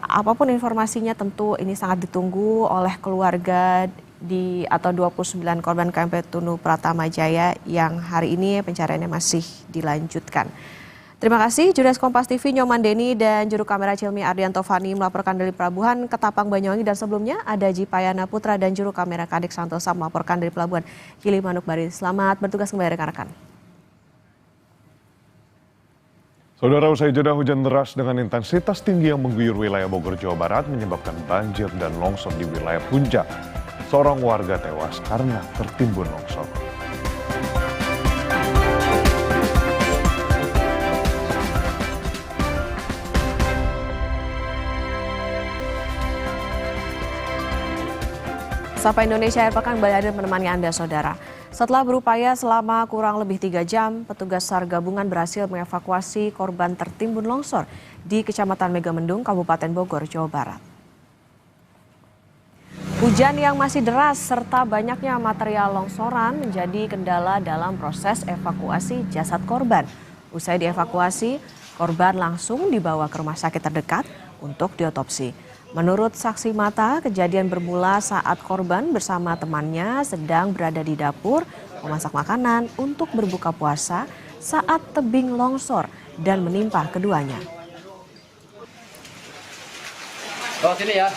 B: apapun informasinya tentu ini sangat ditunggu oleh keluarga atau 29 korban KMP Tunu Pratama Jaya yang hari ini pencariannya masih dilanjutkan. Terima kasih, jurnalis Kompas TV Nyoman Deni dan juru kamera Cilmi Ardianto Fani melaporkan dari Pelabuhan Ketapang Banyuwangi, dan sebelumnya ada Jipayana Putra dan juru kamera Kadek Santosa melaporkan dari Pelabuhan Gilimanuk Bali. Selamat bertugas kembali rekan-rekan.
A: Saudara, usai jeda, hujan deras dengan intensitas tinggi yang mengguyur wilayah Bogor, Jawa Barat menyebabkan banjir dan longsor di wilayah Puncak. Seorang warga tewas karena tertimbun longsor.
B: Sapa Indonesia Air Pekan kembali hadir menemani Anda, Saudara. Setelah berupaya selama kurang lebih 3 jam, petugas SAR gabungan berhasil mengevakuasi korban tertimbun longsor di Kecamatan Megamendung, Kabupaten Bogor, Jawa Barat. Hujan yang masih deras serta banyaknya material longsoran menjadi kendala dalam proses evakuasi jasad korban. Usai dievakuasi, korban langsung dibawa ke rumah sakit terdekat untuk diotopsi. Menurut saksi mata, kejadian bermula saat korban bersama temannya sedang berada di dapur memasak makanan untuk berbuka puasa saat tebing longsor dan menimpa keduanya.
E: Oh, sini ya.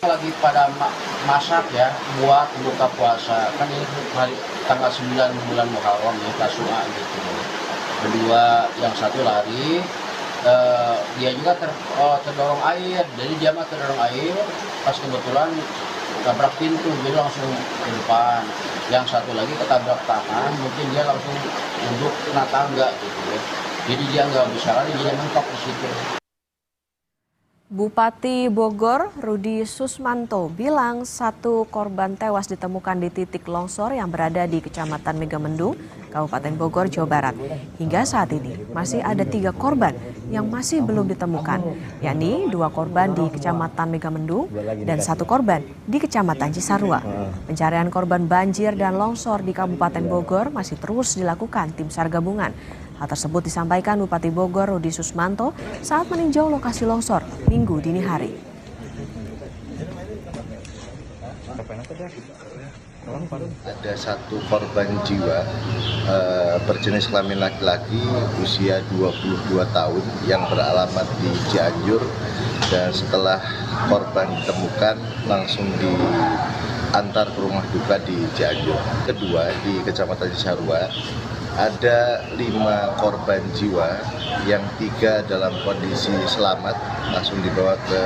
E: Lagi pada masak ya, buat buka puasa. Kan ini hari tanggal 9 bulan Muharram ya, Tasu'a gitu. Kedua, yang satu lari. Dia juga terdorong air, jadi dia mah terdorong air, pas kebetulan tabrak pintu, jadi langsung ke depan. Yang satu lagi ketabrak tangan, mungkin dia langsung duduk kena tangga gitu ya. Jadi dia nggak bisa lari, dia mentok di situ.
B: Bupati Bogor, Rudi Susmanto, bilang 1 korban tewas ditemukan di titik longsor yang berada di Kecamatan Megamendung, Kabupaten Bogor, Jawa Barat. Hingga saat ini masih ada 3 korban yang masih belum ditemukan, yakni 2 korban di Kecamatan Megamendung dan 1 korban di Kecamatan Cisarua. Pencarian korban banjir dan longsor di Kabupaten Bogor masih terus dilakukan tim SAR gabungan. Hal tersebut disampaikan Bupati Bogor Rudi Susmanto saat meninjau lokasi longsor Minggu dini hari.
F: Ada 1 korban jiwa berjenis kelamin laki-laki usia 22 tahun yang beralamat di Cianjur, dan setelah korban ditemukan langsung diantar ke rumah duka di Cianjur. Kedua, di Kecamatan Cisarua ada 5 korban jiwa yang 3 dalam kondisi selamat langsung dibawa ke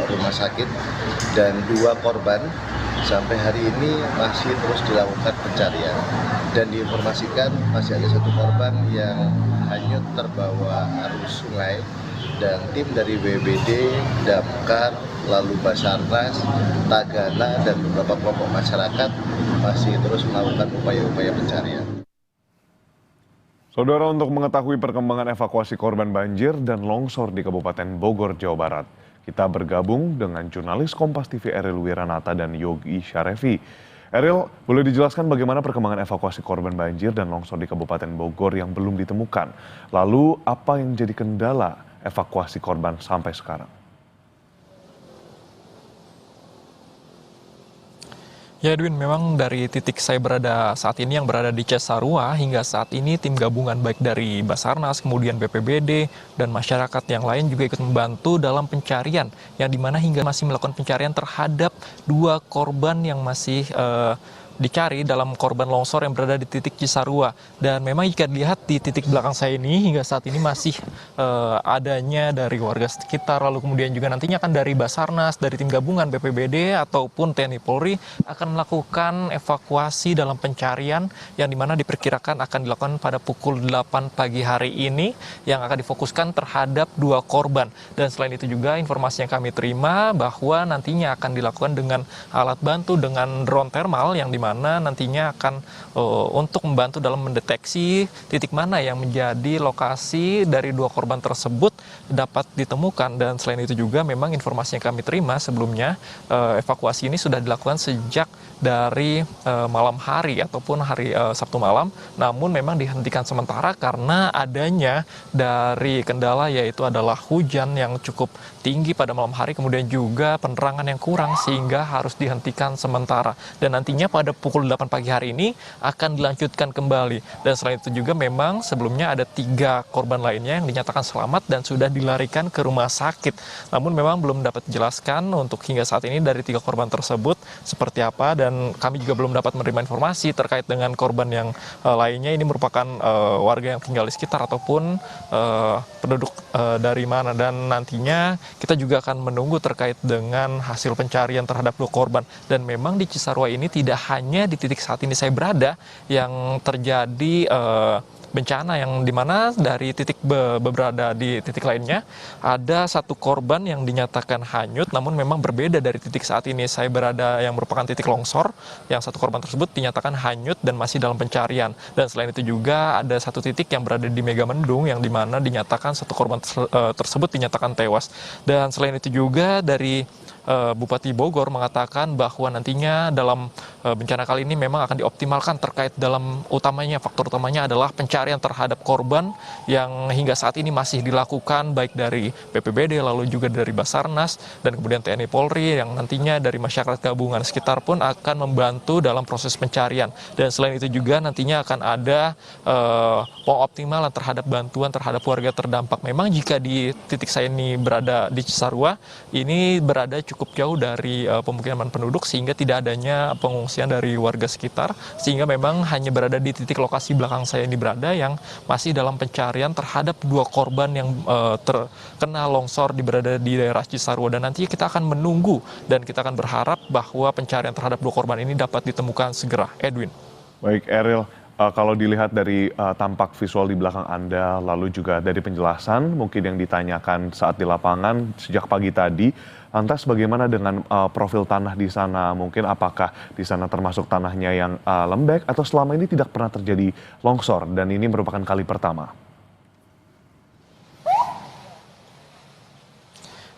F: rumah sakit, dan 2 korban sampai hari ini masih terus dilakukan pencarian, dan diinformasikan masih ada 1 korban yang hanyut terbawa arus sungai, dan tim dari BPBD, Damkar, lalu Basarnas, Tagana, dan beberapa kelompok masyarakat masih terus melakukan upaya-upaya pencarian.
A: Saudara, untuk mengetahui perkembangan evakuasi korban banjir dan longsor di Kabupaten Bogor, Jawa Barat, kita bergabung dengan jurnalis Kompas TV Eril Wiranata dan Yogi Syarefi. Eril, boleh dijelaskan bagaimana perkembangan evakuasi korban banjir dan longsor di Kabupaten Bogor yang belum ditemukan? Lalu apa yang jadi kendala evakuasi korban sampai sekarang?
W: Ya Edwin, memang dari titik saya berada saat ini yang berada di Cisarua, hingga saat ini tim gabungan baik dari Basarnas, kemudian BPBD, dan masyarakat yang lain juga ikut membantu dalam pencarian, yang dimana hingga masih melakukan pencarian terhadap 2 korban yang masih dicari dalam korban longsor yang berada di titik Cisarua. Dan memang jika dilihat di titik belakang saya ini hingga saat ini masih adanya dari warga sekitar, lalu kemudian juga nantinya akan dari Basarnas, dari tim gabungan BPBD ataupun TNI Polri akan melakukan evakuasi dalam pencarian yang dimana diperkirakan akan dilakukan pada pukul 8 pagi hari ini, yang akan difokuskan terhadap 2 korban. Dan selain itu juga informasi yang kami terima bahwa nantinya akan dilakukan dengan alat bantu dengan drone thermal, yang dimana nantinya akan untuk membantu dalam mendeteksi titik mana yang menjadi lokasi dari 2 korban tersebut, dapat ditemukan. Dan selain itu juga memang informasi yang kami terima sebelumnya, evakuasi ini sudah dilakukan sejak dari malam hari ataupun hari Sabtu malam, namun memang dihentikan sementara karena adanya dari kendala, yaitu adalah hujan yang cukup tinggi pada malam hari, kemudian juga penerangan yang kurang sehingga harus dihentikan sementara. Dan nantinya pada pukul 8 pagi hari ini akan dilanjutkan kembali. Dan selain itu juga memang sebelumnya ada 3 korban lainnya yang dinyatakan selamat dan sudah dilarikan ke rumah sakit. Namun memang belum dapat dijelaskan untuk hingga saat ini dari 3 korban tersebut seperti apa, dan kami juga belum dapat menerima informasi terkait dengan korban yang lainnya. Ini merupakan warga yang tinggal di sekitar ataupun penduduk dari mana, dan nantinya kita juga akan menunggu terkait dengan hasil pencarian terhadap 2 korban. Dan memang di Cisarua ini tidak hanya di titik saat ini saya berada yang terjadi bencana, yang dimana dari titik berada di titik lainnya ada 1 korban yang dinyatakan hanyut, namun memang berbeda dari titik saat ini saya berada yang merupakan titik longsor, yang 1 korban tersebut dinyatakan hanyut dan masih dalam pencarian. Dan selain itu juga ada 1 titik yang berada di Megamendung yang dimana dinyatakan 1 korban tersebut dinyatakan tewas. Dan selain itu juga dari Bupati Bogor mengatakan bahwa nantinya dalam bencana kali ini memang akan dioptimalkan terkait dalam utamanya, faktor utamanya adalah pencarian terhadap korban yang hingga saat ini masih dilakukan baik dari BPBD lalu juga dari Basarnas dan kemudian TNI Polri, yang nantinya dari masyarakat gabungan sekitar pun akan membantu dalam proses pencarian. Dan selain itu juga nantinya akan ada pengoptimalan terhadap bantuan terhadap warga terdampak. Memang jika di titik saya ini berada di Cisarua, ini berada cukup jauh dari pemukiman penduduk sehingga tidak adanya pengungsian dari warga sekitar, sehingga memang hanya berada di titik lokasi belakang saya ini berada yang masih dalam pencarian terhadap 2 korban yang terkena longsor berada di daerah Cisarua. Dan nanti kita akan menunggu dan kita akan berharap bahwa pencarian terhadap 2 korban ini dapat ditemukan segera. Edwin.
A: Baik, Eril. Kalau dilihat dari tampak visual di belakang Anda, lalu juga dari penjelasan mungkin yang ditanyakan saat di lapangan sejak pagi tadi, lantas bagaimana dengan profil tanah di sana? Mungkin apakah di sana termasuk tanahnya yang lembek atau selama ini tidak pernah terjadi longsor dan ini merupakan kali pertama?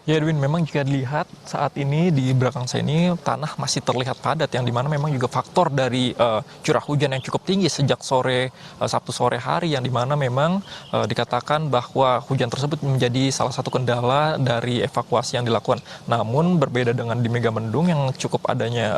W: Ya Edwin, memang jika dilihat saat ini di belakang saya ini tanah masih terlihat padat, yang dimana memang juga faktor dari curah hujan yang cukup tinggi sejak sore Sabtu sore hari, yang dimana memang dikatakan bahwa hujan tersebut menjadi salah satu kendala dari evakuasi yang dilakukan. Namun berbeda dengan di Megamendung yang cukup adanya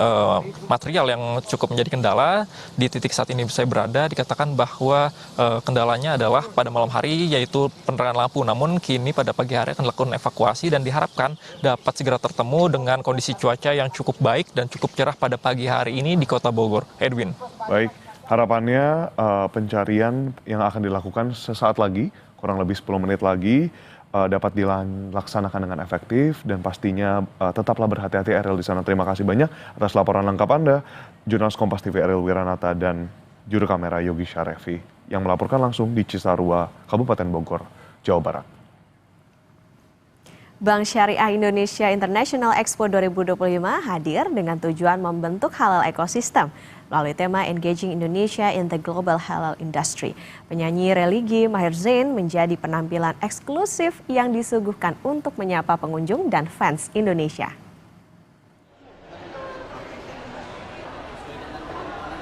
W: material yang cukup menjadi kendala, di titik saat ini saya berada dikatakan bahwa kendalanya adalah pada malam hari yaitu penerangan lampu. Namun kini pada pagi hari akan dilakukan evakuasi dan diharapkan dapat segera tertemu dengan kondisi cuaca yang cukup baik dan cukup cerah pada pagi hari ini di Kota Bogor. Edwin.
A: Baik, harapannya pencarian yang akan dilakukan sesaat lagi, kurang lebih 10 menit lagi, dapat dilaksanakan dengan efektif dan pastinya tetaplah berhati-hati Eril di sana. Terima kasih banyak atas laporan lengkap Anda, Jurnalis Kompas TV Eril Wiranata dan juru kamera Yogi Syarefi yang melaporkan langsung di Cisarua, Kabupaten Bogor, Jawa Barat.
B: Bank Syariah Indonesia International Expo 2025 hadir dengan tujuan membentuk halal ekosistem melalui tema Engaging Indonesia in the Global Halal Industry. Penyanyi religi Maher Zain menjadi penampilan eksklusif yang disuguhkan untuk menyapa pengunjung dan fans Indonesia.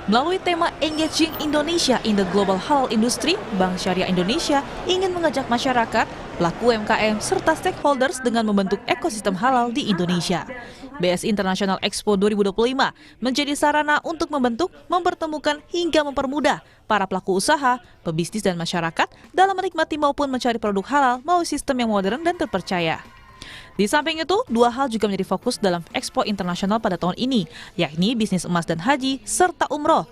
P: Melalui tema Engaging Indonesia in the Global Halal Industry, Bank Syariah Indonesia ingin mengajak masyarakat, pelaku UMKM, serta stakeholders dengan membentuk ekosistem halal di Indonesia. BSI International Expo 2025 menjadi sarana untuk membentuk, mempertemukan, hingga mempermudah para pelaku usaha, pebisnis, dan masyarakat dalam menikmati maupun mencari produk halal melalui sistem yang modern dan terpercaya. Di samping itu, 2 hal juga menjadi fokus dalam Expo Internasional pada tahun ini, yakni bisnis emas dan haji, serta umroh.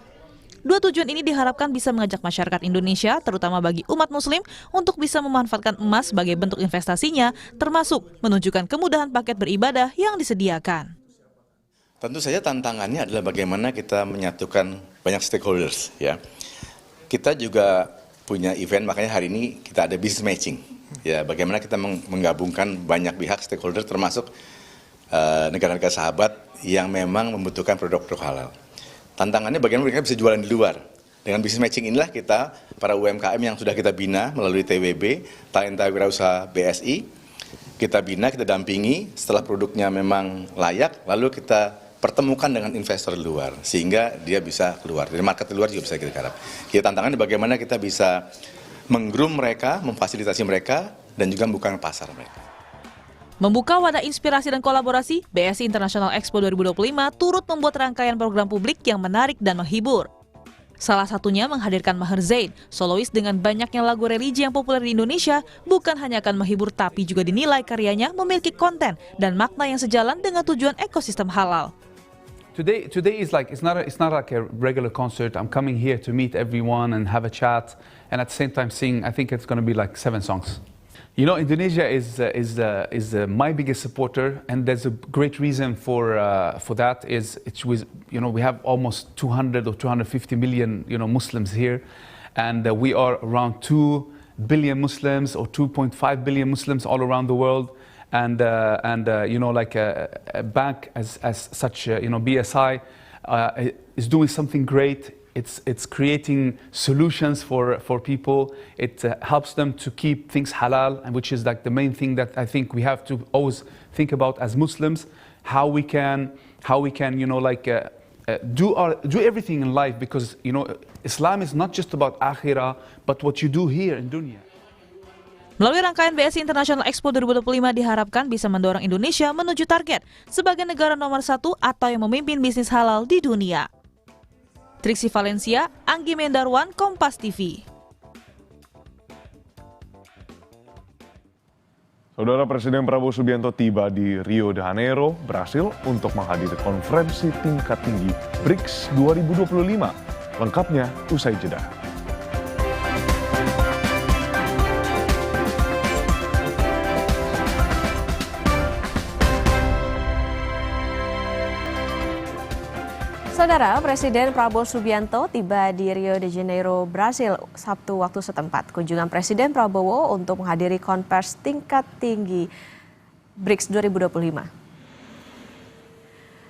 P: 2 tujuan ini diharapkan bisa mengajak masyarakat Indonesia, terutama bagi umat muslim, untuk bisa memanfaatkan emas sebagai bentuk investasinya, termasuk menunjukkan kemudahan paket beribadah yang disediakan.
G: Tentu saja tantangannya adalah bagaimana kita menyatukan banyak stakeholders. Ya, kita juga punya event, makanya hari ini kita ada business matching. Ya, bagaimana kita menggabungkan banyak pihak stakeholder termasuk negara-negara sahabat yang memang membutuhkan produk-produk halal. Tantangannya bagaimana mereka bisa jualan di luar. Dengan business matching inilah kita, para UMKM yang sudah kita bina melalui TWB, Talenta Wirausaha BSI, kita bina, kita dampingi, setelah produknya memang layak, lalu kita pertemukan dengan investor di luar, sehingga dia bisa keluar. Dari market di luar juga bisa kita garap. Kita tantangannya bagaimana kita bisa menggroom mereka, memfasilitasi mereka, dan juga membuka pasar mereka.
P: Membuka wadah inspirasi dan kolaborasi, BSI International Expo 2025 turut membuat rangkaian program publik yang menarik dan menghibur. Salah satunya menghadirkan Maher Zain, solois dengan banyaknya lagu religi yang populer di Indonesia, bukan hanya akan menghibur tapi juga dinilai karyanya memiliki konten dan makna yang sejalan dengan tujuan ekosistem halal.
H: Today is like it's not like a regular concert. I'm coming here to meet everyone and have a chat, and at the same time sing. I think it's going to be like 7 songs. You know, Indonesia is my biggest supporter, and there's a great reason for that. We have almost 200 or 250 million Muslims here, and we are around 2 billion Muslims or 2.5 billion Muslims all around the world. And like a bank as such, BSI is doing something great. It's creating solutions for people. It helps them to keep things halal, and which is like the main thing that I think we have to always think about as Muslims, how we can do everything in life, because Islam is not just about akhirah, but what you do here in dunya.
P: Melalui rangkaian BSI International Expo 2025 diharapkan bisa mendorong Indonesia menuju target sebagai negara nomor 1 atau yang memimpin bisnis halal di dunia. Triksi Valencia, Anggi Mendarwan, Kompas TV.
A: Saudara, Presiden Prabowo Subianto tiba di Rio de Janeiro, Brasil untuk menghadiri konferensi tingkat tinggi BRICS 2025. Lengkapnya usai jeda.
B: Saudara, Presiden Prabowo Subianto tiba di Rio de Janeiro, Brasil, Sabtu waktu setempat. Kunjungan Presiden Prabowo untuk menghadiri konferensi tingkat tinggi BRICS 2025.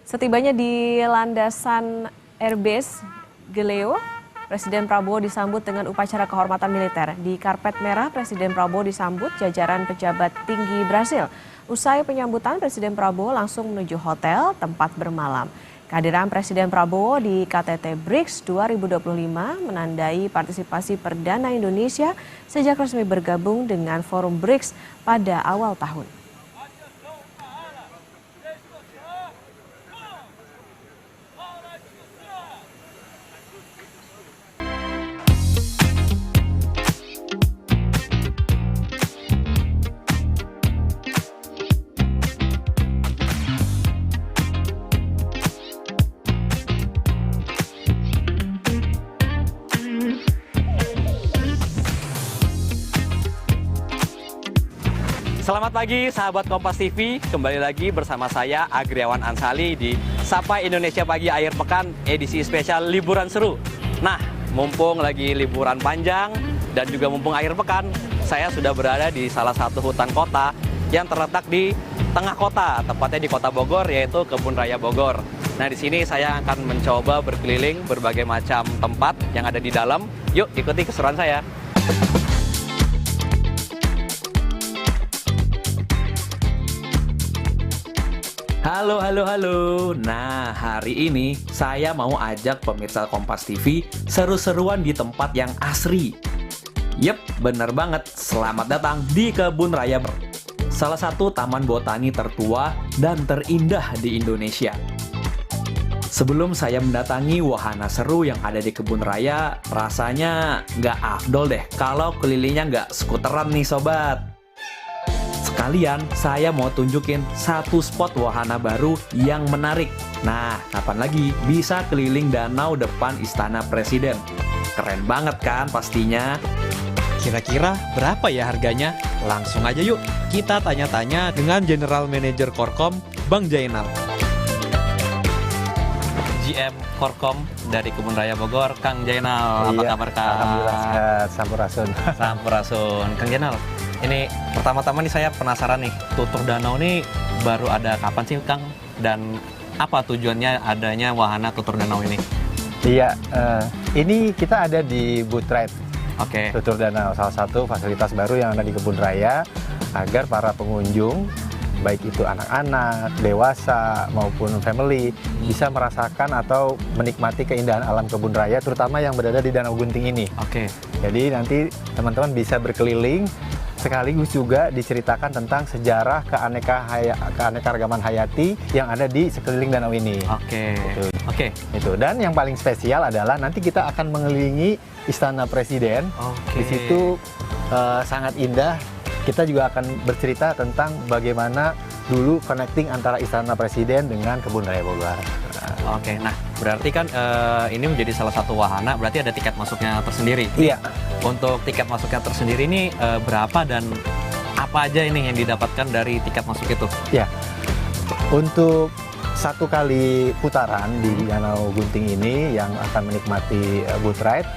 B: Setibanya di landasan Airbase Geleo, Presiden Prabowo disambut dengan upacara kehormatan militer. Di karpet merah, Presiden Prabowo disambut jajaran pejabat tinggi Brasil. Usai penyambutan, Presiden Prabowo langsung menuju hotel tempat bermalam. Kehadiran Presiden Prabowo di KTT BRICS 2025 menandai partisipasi perdana Indonesia sejak resmi bergabung dengan Forum BRICS pada awal tahun.
I: Selamat pagi sahabat Kompas TV, kembali lagi bersama saya Agriawan Ansali di Sapa Indonesia Pagi Akhir Pekan edisi spesial liburan seru. Nah, mumpung lagi liburan panjang dan juga mumpung akhir pekan, saya sudah berada di salah satu hutan kota yang terletak di tengah kota, tepatnya di Kota Bogor, yaitu Kebun Raya Bogor. Nah, di sini saya akan mencoba berkeliling berbagai macam tempat yang ada di dalam. Yuk, ikuti keseruan saya. Halo. Nah, hari ini saya mau ajak pemirsa Kompas TV seru-seruan di tempat yang asri. Yep, bener banget. Selamat datang di Kebun Raya Bogor, salah satu taman botani tertua dan terindah di Indonesia. Sebelum saya mendatangi wahana seru yang ada di Kebun Raya, rasanya nggak afdol deh kalau kelilingnya nggak skuteran nih sobat. Sekalian saya mau tunjukin satu spot wahana baru yang menarik. Nah, kapan lagi bisa keliling danau depan Istana Presiden. Keren banget kan pastinya? Kira-kira berapa ya harganya? Langsung aja yuk kita tanya-tanya dengan General Manager Korkom, Bang Jainal. GM Korkom dari Kebun Raya Bogor, Kang Jainal. Apa kabar Kang?
J: Alhamdulillah sehat, sampurasun.
I: Sampurasun. Kang Jainal, ini pertama-tama nih saya penasaran nih, tutur danau ini baru ada kapan sih Kang? Dan apa tujuannya adanya wahana tutur danau ini?
J: Iya, ini kita ada di Boat Ride.
K: Oke.
J: Tutur Danau, salah satu fasilitas baru yang ada di Kebun Raya agar para pengunjung, baik itu anak-anak, dewasa maupun family, bisa merasakan atau menikmati keindahan alam Kebun Raya, terutama yang berada di Danau Gunting ini.
K: Oke.
J: Jadi nanti teman-teman bisa berkeliling, sekaligus juga diceritakan tentang sejarah keanekaragaman hayati yang ada di sekeliling danau ini.
K: Oke.
J: Oke. Itu. Dan yang paling spesial adalah nanti kita akan mengelilingi Istana Presiden. Di situ sangat indah. Kita juga akan bercerita tentang bagaimana dulu connecting antara Istana Presiden dengan Kebun Raya Bogor.
K: Oke, nah berarti kan ini menjadi salah satu wahana, berarti ada tiket masuknya tersendiri.
J: Iya.
K: Untuk tiket masuknya tersendiri ini berapa dan apa aja ini yang didapatkan dari tiket masuk itu?
J: Ya, untuk satu kali putaran di Danau Gunting ini yang akan menikmati boat ride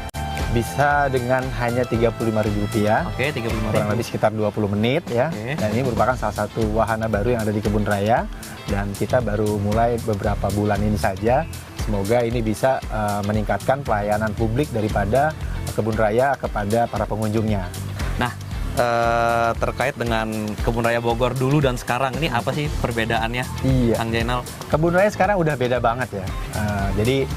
J: bisa dengan hanya Rp35.000.
K: Oke, Rp35.000.
J: Kurang lebih sekitar 20 menit ya.
K: Oke.
J: Dan ini merupakan salah satu wahana baru yang ada di Kebun Raya dan kita baru mulai beberapa bulan ini saja. Semoga ini bisa meningkatkan pelayanan publik daripada Kebun Raya kepada para pengunjungnya.
K: Nah, terkait dengan Kebun Raya Bogor dulu dan sekarang, ini apa sih perbedaannya, Kang Jainal?
J: Kebun Raya sekarang udah beda banget ya. Jadi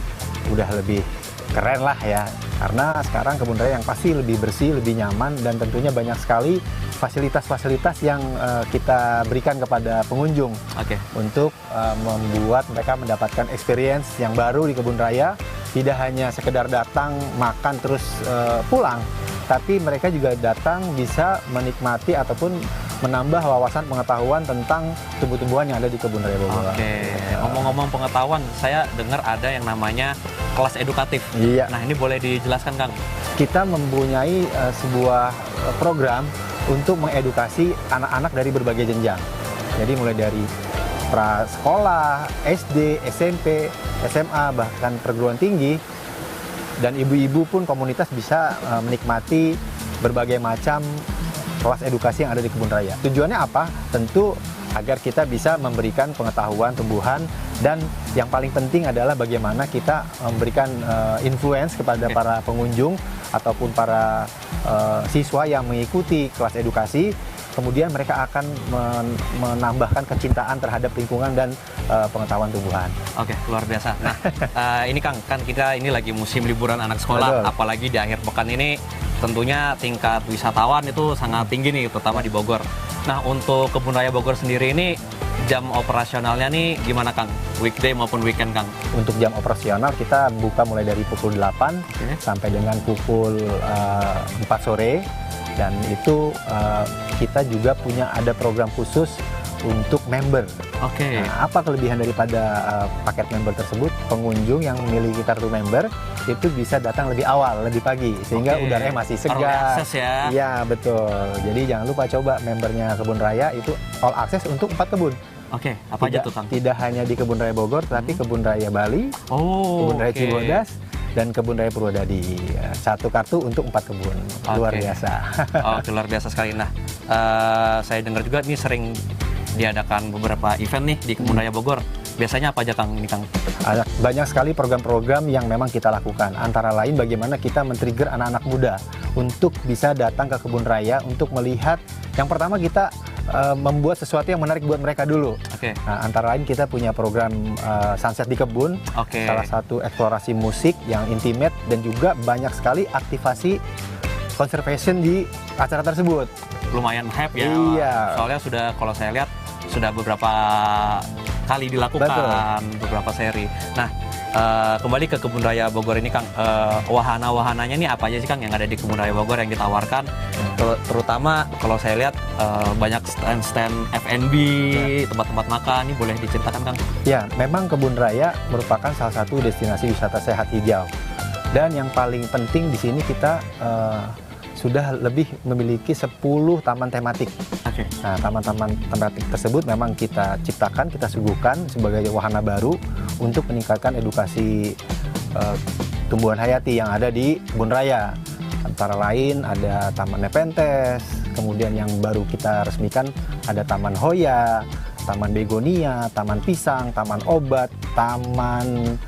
J: udah lebih keren lah ya. Karena sekarang Kebun Raya yang pasti lebih bersih, lebih nyaman, dan tentunya banyak sekali fasilitas-fasilitas yang kita berikan kepada pengunjung. Untuk membuat mereka mendapatkan experience yang baru di Kebun Raya. Tidak hanya sekedar datang, makan, terus pulang, tapi mereka juga datang bisa menikmati ataupun menambah wawasan pengetahuan tentang tumbuh-tumbuhan yang ada di Kebun Raya Bogor.
K: Oke, ngomong-ngomong pengetahuan, saya dengar ada yang namanya kelas edukatif.
J: Iya.
K: Nah, ini boleh dijelaskan, Kang?
J: Kita mempunyai sebuah program untuk mengedukasi anak-anak dari berbagai jenjang. Jadi mulai dari prasekolah, SD, SMP, SMA, bahkan perguruan tinggi, dan ibu-ibu pun komunitas bisa menikmati berbagai macam kelas edukasi yang ada di Kebun Raya. Tujuannya apa? Tentu agar kita bisa memberikan pengetahuan tumbuhan, dan yang paling penting adalah bagaimana kita memberikan influence kepada para pengunjung ataupun para siswa yang mengikuti kelas edukasi. Kemudian mereka akan menambahkan kecintaan terhadap lingkungan dan pengetahuan tumbuhan.
K: Oke, luar biasa. Nah, ini Kang, kan kita ini lagi musim liburan anak sekolah,
J: Betul.
K: apalagi di akhir pekan ini tentunya tingkat wisatawan itu sangat tinggi nih, terutama di Bogor. Nah, untuk Kebun Raya Bogor sendiri ini jam operasionalnya nih gimana, Kang? Weekday maupun weekend, Kang?
J: Untuk jam operasional kita buka mulai dari pukul 8 sampai dengan pukul 4 sore. Dan itu kita juga punya ada program khusus untuk member.
K: Oke.
J: Nah, apa kelebihan daripada paket member tersebut? Pengunjung yang memiliki kartu member itu bisa datang lebih awal, lebih pagi, sehingga udaranya masih segar.
K: Early access ya?
J: Iya, betul. Jadi jangan lupa coba membernya Kebun Raya itu all access untuk 4 kebun.
K: Oke, apa aja tuh, Kang?
J: Tidak hanya di Kebun Raya Bogor, tapi Kebun Raya Bali, Kebun Raya Cibodas, dan Kebun Raya Purwodadi. Satu kartu untuk 4 kebun. Luar biasa.
K: Oke, luar biasa sekali. Nah, saya dengar juga ini sering diadakan beberapa event nih di Kebun Raya Bogor. Biasanya apa aja, Kang? Ini, Kang?
J: Banyak sekali program-program yang memang kita lakukan. Antara lain bagaimana kita men-trigger anak-anak muda untuk bisa datang ke Kebun Raya untuk melihat. Yang pertama kita membuat sesuatu yang menarik buat mereka dulu. Nah, antara lain kita punya program Sunset di Kebun, salah satu eksplorasi musik yang intimate, dan juga banyak sekali aktivasi conservation di acara tersebut.
K: Lumayan hype ya.
J: Iya.
K: Soalnya sudah, kalau saya lihat sudah beberapa kali dilakukan, beberapa seri. Nah, kembali ke Kebun Raya Bogor ini, Kang, wahana-wahananya ini apa aja sih, Kang, yang ada di Kebun Raya Bogor yang ditawarkan? Terutama kalau saya lihat banyak stand-stand F&B, tempat-tempat makan, ini boleh diceritakan, Kang?
J: Ya, memang Kebun Raya merupakan salah satu destinasi wisata sehat hijau. Dan yang paling penting di sini kita sudah lebih memiliki 10 taman tematik. Nah, taman-taman tematik tersebut memang kita ciptakan, kita suguhkan sebagai wahana baru untuk meningkatkan edukasi tumbuhan hayati yang ada di Kebun Raya. Antara lain ada Taman Nepenthes, kemudian yang baru kita resmikan ada Taman Hoya, Taman Begonia, Taman Pisang, Taman Obat, Taman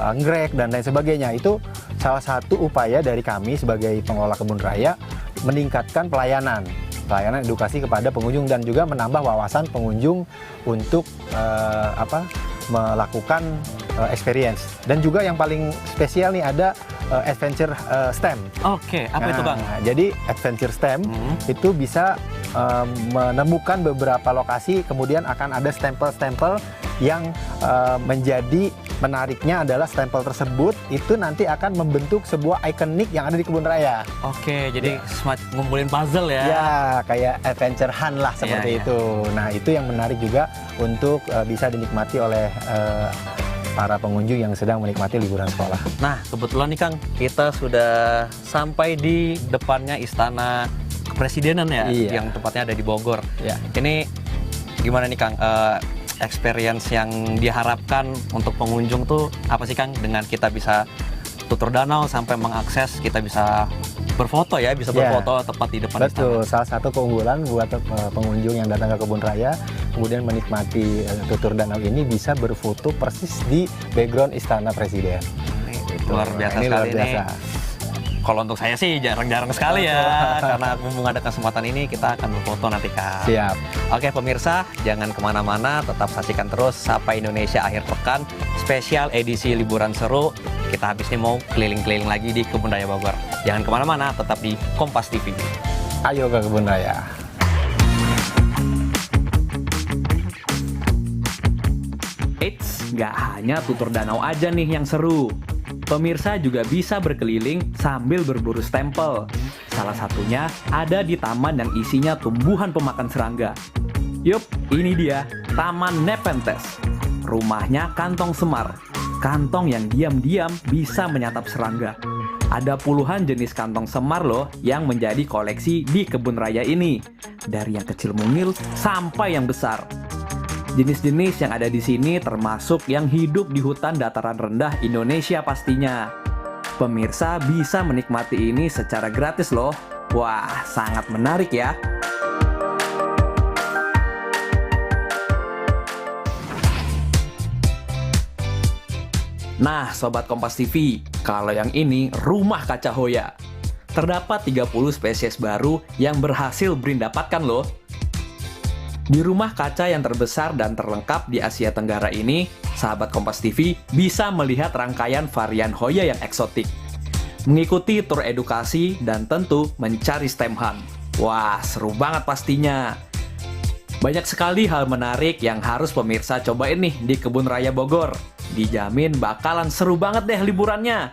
J: anggrek dan lain sebagainya. Itu salah satu upaya dari kami sebagai pengelola kebun raya meningkatkan pelayanan edukasi kepada pengunjung dan juga menambah wawasan pengunjung untuk melakukan experience. Dan juga yang paling spesial nih ada adventure STEM.
K: Oke, apa itu Bang?
J: Jadi adventure STEM itu bisa menemukan beberapa lokasi, kemudian akan ada stempel-stempel yang menjadi menariknya adalah stempel tersebut itu nanti akan membentuk sebuah ikonik yang ada di kebun raya.
K: Oke, jadi semacam ngumpulin puzzle ya?
J: Ya, kayak adventure hunt lah seperti itu. Nah, itu yang menarik juga untuk bisa dinikmati oleh para pengunjung yang sedang menikmati liburan sekolah.
K: Nah, kebetulan nih Kang, kita sudah sampai di depannya Istana Kepresidenan ya, yang tepatnya ada di Bogor. Ini gimana nih Kang, experience yang diharapkan untuk pengunjung tuh apa sih Kang, dengan kita bisa tutur danau sampai mengakses, kita bisa berfoto ya, bisa berfoto tepat di depan istana.
J: Betul, salah satu keunggulan buat pengunjung yang datang ke kebun raya kemudian menikmati tutur danau ini bisa berfoto persis di background Istana Presiden.
K: Luar biasa sekali ini. Kalau untuk saya sih jarang-jarang sekali ya, karena mumpung ada kesempatan ini kita akan berfoto nanti Kang.
J: Siap.
K: Oke pemirsa, jangan kemana-mana, tetap saksikan terus Sapa Indonesia Akhir Pekan, spesial edisi liburan seru. Kita habis ini mau keliling-keliling lagi di Kebun Raya Bogor. Jangan kemana-mana, tetap di Kompas TV.
J: Ayo ke Kebun Raya.
I: Eits, nggak hanya tutur danau aja nih yang seru. Pemirsa juga bisa berkeliling sambil berburu stempel. Salah satunya ada di taman yang isinya tumbuhan pemakan serangga. Yup, ini dia, Taman Nepenthes. Rumahnya kantong semar. Kantong yang diam-diam bisa menyatap serangga. Ada puluhan jenis kantong semar loh yang menjadi koleksi di kebun raya ini. Dari yang kecil mungil sampai yang besar. Jenis-jenis yang ada di sini termasuk yang hidup di hutan dataran rendah Indonesia pastinya. Pemirsa bisa menikmati ini secara gratis loh. Wah, sangat menarik ya. Nah, Sobat Kompas TV, kalau yang ini Rumah Kaca Hoya. Terdapat 30 spesies baru yang berhasil Brin dapatkan loh. Di rumah kaca yang terbesar dan terlengkap di Asia Tenggara ini, sahabat Kompas TV bisa melihat rangkaian varian Hoya yang eksotik. Mengikuti tur edukasi dan tentu mencari stem hunt. Wah, seru banget pastinya. Banyak sekali hal menarik yang harus pemirsa cobain nih di Kebun Raya Bogor. Dijamin bakalan seru banget deh liburannya.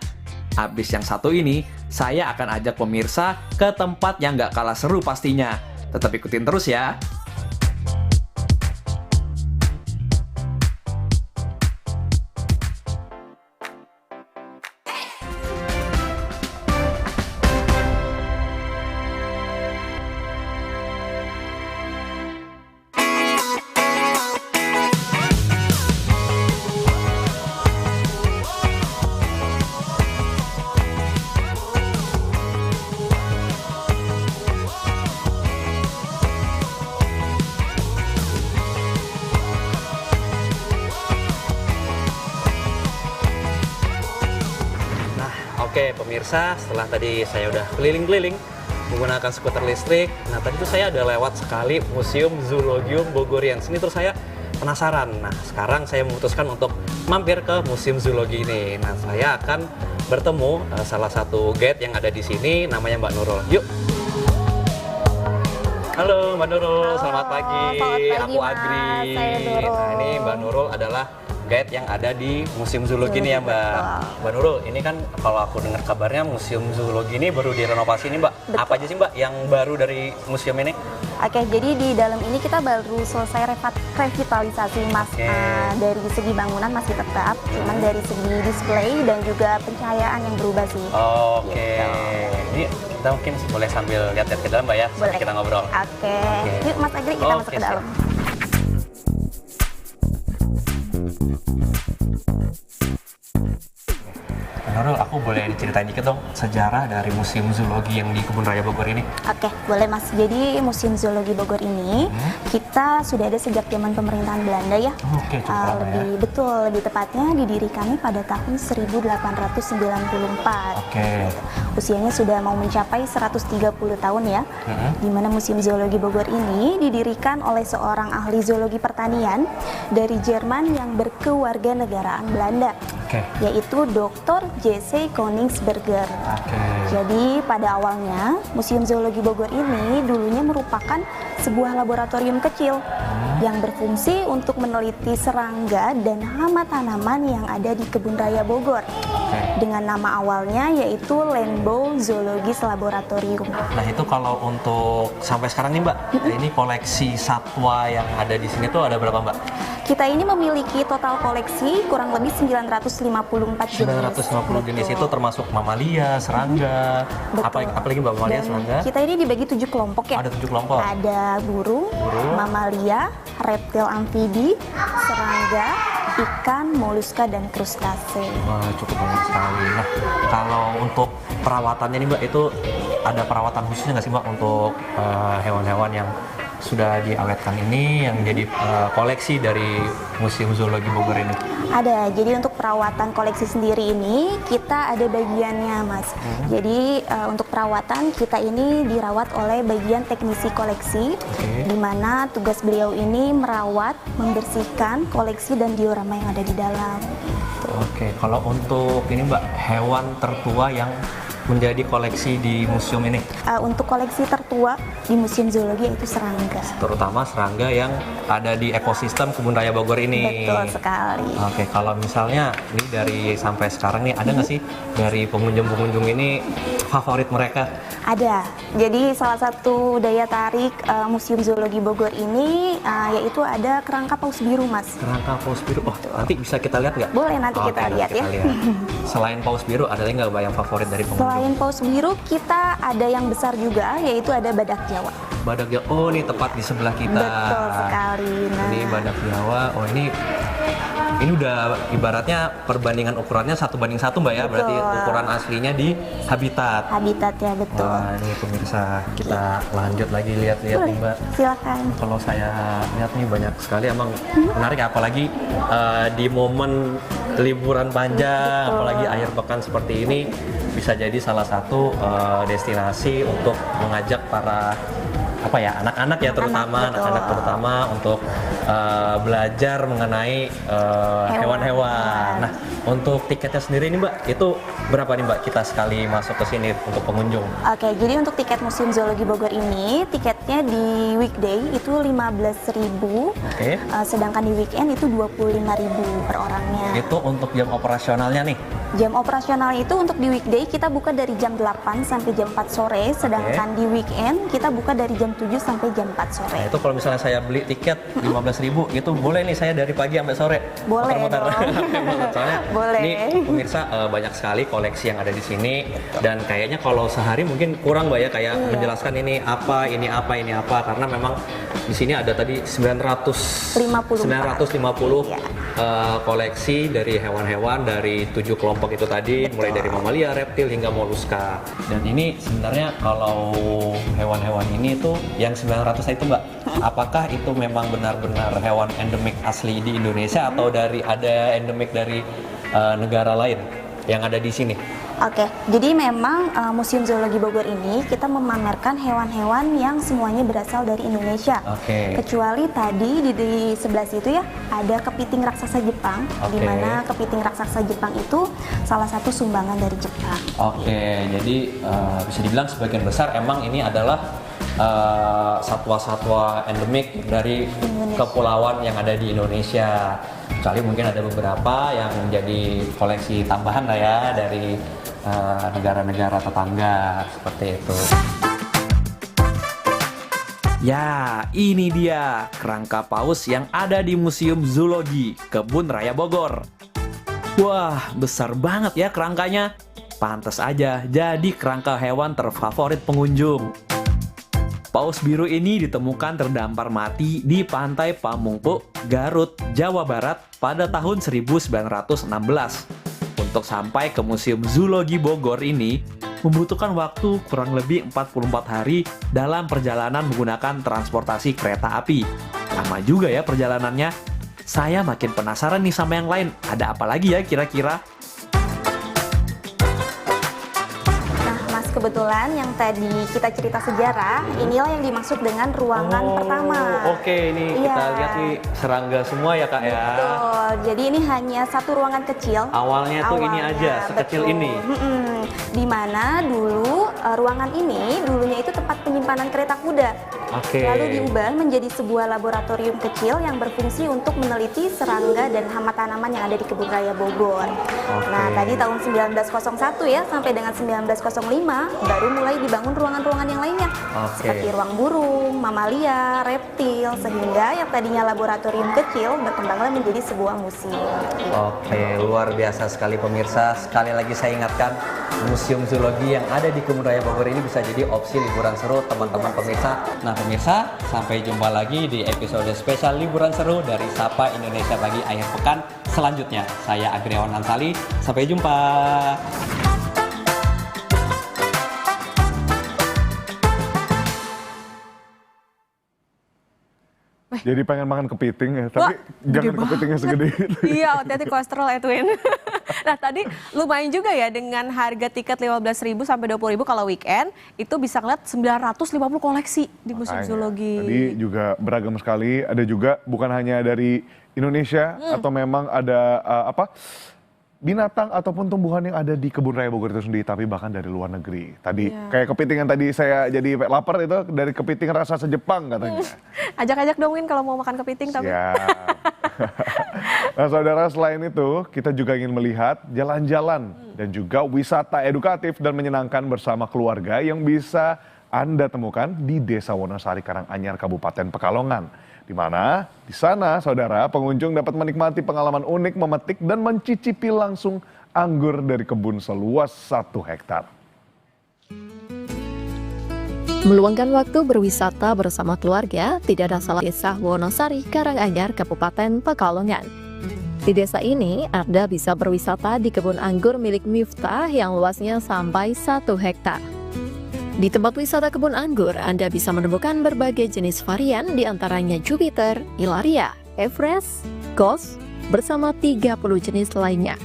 I: Abis yang satu ini, saya akan ajak pemirsa ke tempat yang gak kalah seru pastinya. Tetap ikutin terus ya. Oke pemirsa, setelah tadi saya udah keliling-keliling menggunakan skuter listrik, nah tadi tuh saya udah lewat sekali Museum Zoologium Bogorians. Ini terus saya penasaran. Nah sekarang saya memutuskan untuk mampir ke Museum Zoologi ini. Nah saya akan bertemu salah satu guide yang ada di sini, namanya Mbak Nurul. Yuk. Halo Mbak Nurul, selamat pagi. Aku Agri. Nah ini Mbak Nurul adalah guide yang ada di Museum Zoologi ini ya Mbak. Mbak Nurul, ini kan kalau aku dengar kabarnya Museum Zoologi ini baru direnovasi nih Mbak.
L: Betul.
I: Apa aja sih Mbak yang baru dari museum ini?
L: Oke, jadi di dalam ini kita baru selesai revitalisasi Mas. Dari segi bangunan masih tetap, cuman dari segi display dan juga pencahayaan yang berubah sih.
I: Oke.
L: Gitu.
I: Ini kita mungkin boleh sambil lihat-lihat ke dalam Mbak ya, sambil kita ngobrol.
L: Oke. Yuk Mas Agri, kita masuk ke dalam.
K: Nurul, aku boleh diceritain dikit dong sejarah dari Museum Zoologi yang di Kebun Raya Bogor ini?
L: Oke, boleh Mas. Jadi Museum Zoologi Bogor ini kita sudah ada sejak zaman pemerintahan Belanda ya.
K: Oke, cukup lama ya.
L: Lebih tepatnya didirikannya pada tahun 1894.
K: Oke.
L: Usianya sudah mau mencapai 130 tahun ya. Di mana Museum Zoologi Bogor ini didirikan oleh seorang ahli zoologi pertanian dari Jerman yang berkewarganegaraan Belanda. Yaitu Dr. J.C. Koningsberger. Jadi pada awalnya Museum Zoologi Bogor ini dulunya merupakan sebuah laboratorium kecil yang berfungsi untuk meneliti serangga dan hama tanaman yang ada di Kebun Raya Bogor. Dengan nama awalnya yaitu Rainbow Zoologist Laboratorium.
K: Nah itu kalau untuk sampai sekarang nih Mbak, ini koleksi satwa yang ada di sini tuh ada berapa Mbak?
L: Kita ini memiliki total koleksi kurang lebih 954 jenis.
K: 950 jenis itu termasuk mamalia, serangga, apalagi Mbak, mamalia, serangga?
L: Kita ini dibagi 7 kelompok ya.
K: Ada 7 kelompok?
L: Ada burung, mamalia, reptil amfibi, serangga, ikan, moluska, dan krustase.
K: Wah, cukup banyak sekali. Nah, kalau untuk perawatannya nih Mbak, itu ada perawatan khususnya nggak sih Mbak untuk hewan-hewan yang sudah diawetkan ini yang jadi koleksi dari Museum Zoologi Bogor ini?
L: Ada, jadi untuk perawatan koleksi sendiri ini kita ada bagiannya Mas. Jadi untuk perawatan kita ini dirawat oleh bagian teknisi koleksi, di mana tugas beliau ini merawat, membersihkan koleksi dan diorama yang ada di dalam.
K: Oke, kalau untuk ini Mbak, hewan tertua yang menjadi koleksi di museum ini?
L: Untuk koleksi tertua di Museum Zoologi yaitu serangga.
K: Terutama serangga yang ada di ekosistem Kebun Raya Bogor ini.
L: Betul sekali.
K: Oke, kalau misalnya ini dari sampai sekarang nih, ada nggak sih dari pengunjung-pengunjung ini favorit mereka?
L: Ada. Jadi salah satu daya tarik Museum Zoologi Bogor ini yaitu ada kerangka paus biru Mas.
K: Kerangka paus biru, nanti bisa kita lihat nggak?
L: Boleh, nanti kita lihat ya.
K: Selain paus biru, ada lagi nggak Mbak yang favorit dari pengunjung?
L: Selain paus biru, kita ada yang besar juga, yaitu ada badak Jawa.
K: Badak Jawa, oh ini tepat di sebelah kita.
L: Betul sekali. Nah.
K: Ini badak Jawa, oh ini udah ibaratnya perbandingan ukurannya 1:1 Mbak ya, berarti ukuran aslinya di habitat.
L: Habitat ya, betul.
K: Wah ini pemirsa, kita lanjut lagi lihat-lihat nih Mbak.
L: Silakan.
K: Kalau saya lihat nih banyak sekali, emang menarik, apalagi di momen liburan panjang, apalagi akhir pekan seperti ini, bisa jadi salah satu destinasi untuk mengajak para anak-anak ya, terutama anak-anak terutama untuk belajar mengenai hewan-hewan. Nah, untuk tiketnya sendiri nih Mbak, itu berapa nih Mbak kita sekali masuk ke sini untuk pengunjung?
L: Oke, jadi untuk tiket Museum Zoologi Bogor ini, tiketnya di weekday itu 15.000, sedangkan di weekend itu 25.000 per orangnya.
K: Itu untuk jam operasionalnya nih?
L: Jam operasional itu untuk di weekday kita buka dari jam 8 sampai jam 4 sore, sedangkan di weekend kita buka dari jam 7 sampai jam 4 sore.
K: Nah, itu kalau misalnya saya beli tiket 15.000, itu boleh nih saya dari pagi sampai sore?
L: Boleh dong.
K: Soalnya
L: boleh.
K: Nih pemirsa, banyak sekali koleksi yang ada di sini, dan kayaknya kalau sehari mungkin kurang Mbak ya, kayak menjelaskan ini apa, karena memang di sini ada tadi 950 koleksi dari hewan-hewan dari 7 kelompok itu tadi. Betul. Mulai dari mamalia, reptil hingga moluska. Dan ini sebenarnya kalau hewan-hewan ini tuh yang 900 itu Mbak, apakah itu memang benar-benar hewan endemik asli di Indonesia atau ada endemik dari negara lain yang ada di sini?
L: Oke, jadi memang Museum Zoologi Bogor ini kita memamerkan hewan-hewan yang semuanya berasal dari Indonesia. Kecuali tadi di sebelah situ ya, ada kepiting raksasa Jepang, di mana kepiting raksasa Jepang itu salah satu sumbangan dari Jepang.
K: Jadi bisa dibilang sebagian besar emang ini adalah satwa-satwa endemik dari kepulauan yang ada di Indonesia. Kecuali mungkin ada beberapa yang menjadi koleksi tambahan lah ya dari negara-negara tetangga, seperti itu.
I: Ya, ini dia kerangka paus yang ada di Museum Zoologi Kebun Raya Bogor. Wah, besar banget ya kerangkanya. Pantes aja jadi kerangka hewan terfavorit pengunjung. Paus biru ini ditemukan terdampar mati di pantai Pamungpe, Garut, Jawa Barat pada tahun 1916. Untuk sampai ke Museum Zoologi Bogor ini membutuhkan waktu kurang lebih 44 hari dalam perjalanan menggunakan transportasi kereta api. Lama juga ya perjalanannya. Saya makin penasaran nih sama yang lain. Ada apa lagi ya kira-kira?
L: Kebetulan yang tadi kita cerita sejarah, inilah yang dimaksud dengan ruangan pertama.
K: Oke, ini kita lihat nih serangga semua ya Kak ya.
L: Betul, jadi ini hanya satu ruangan kecil.
K: Awalnya tuh ini aja, sekecil ini.
L: Di mana dulu ruangan ini dulunya itu tempat penyimpanan kereta kuda.
K: Oke.
L: Lalu diubah menjadi sebuah laboratorium kecil yang berfungsi untuk meneliti serangga dan hama tanaman yang ada di Kebun Raya Bogor. Nah, tadi tahun 1901 ya sampai dengan 1905 baru mulai dibangun ruangan-ruangan yang lainnya. Seperti ruang burung, mamalia, reptil, sehingga yang tadinya laboratorium kecil berkembanglah menjadi sebuah museum.
K: Oke, luar biasa sekali pemirsa. Sekali lagi saya ingatkan, Museum Zoologi yang ada di Kebun Raya Bogor ini bisa jadi opsi liburan seru teman-teman pemirsa. Nah pemirsa, sampai jumpa lagi di episode spesial liburan seru dari Sapa Indonesia Pagi akhir pekan selanjutnya. Saya Agriawan Ansali, sampai jumpa.
A: Jadi pengen makan kepiting ya, tapi jangan kepitingnya segede itu.
B: Iya, hati-hati kolesterol Edwin. Nah tadi lumayan juga ya dengan harga tiket 15.000 sampai 20.000 kalau weekend, itu bisa ngeliat 950 koleksi di Museum Zoologi.
A: Tadi juga beragam sekali, ada juga bukan hanya dari Indonesia atau memang ada binatang ataupun tumbuhan yang ada di Kebun Raya Bogor itu sendiri, tapi bahkan dari luar negeri. Tadi kayak kepiting yang tadi saya jadi lapar itu dari kepiting rasa se-Jepang katanya.
B: Ajak-ajak dong Win kalau mau makan kepiting tapi.
A: Nah saudara, selain itu kita juga ingin melihat jalan-jalan dan juga wisata edukatif dan menyenangkan bersama keluarga yang bisa Anda temukan di Desa Wonosari, Karanganyar, Kabupaten Pekalongan. Di mana di sana saudara pengunjung dapat menikmati pengalaman unik memetik dan mencicipi langsung anggur dari kebun seluas 1 hektar.
M: Meluangkan waktu berwisata bersama keluarga tidak ada salah. Desa Wonosari, Karanganyar, Kabupaten Pekalongan. Di desa ini Anda bisa berwisata di kebun anggur milik Miftah yang luasnya sampai 1 hektar. Di tempat wisata kebun anggur, Anda bisa menemukan berbagai jenis varian diantaranya Jupiter, Ilaria, Everest, Ghost, bersama 30 jenis lainnya.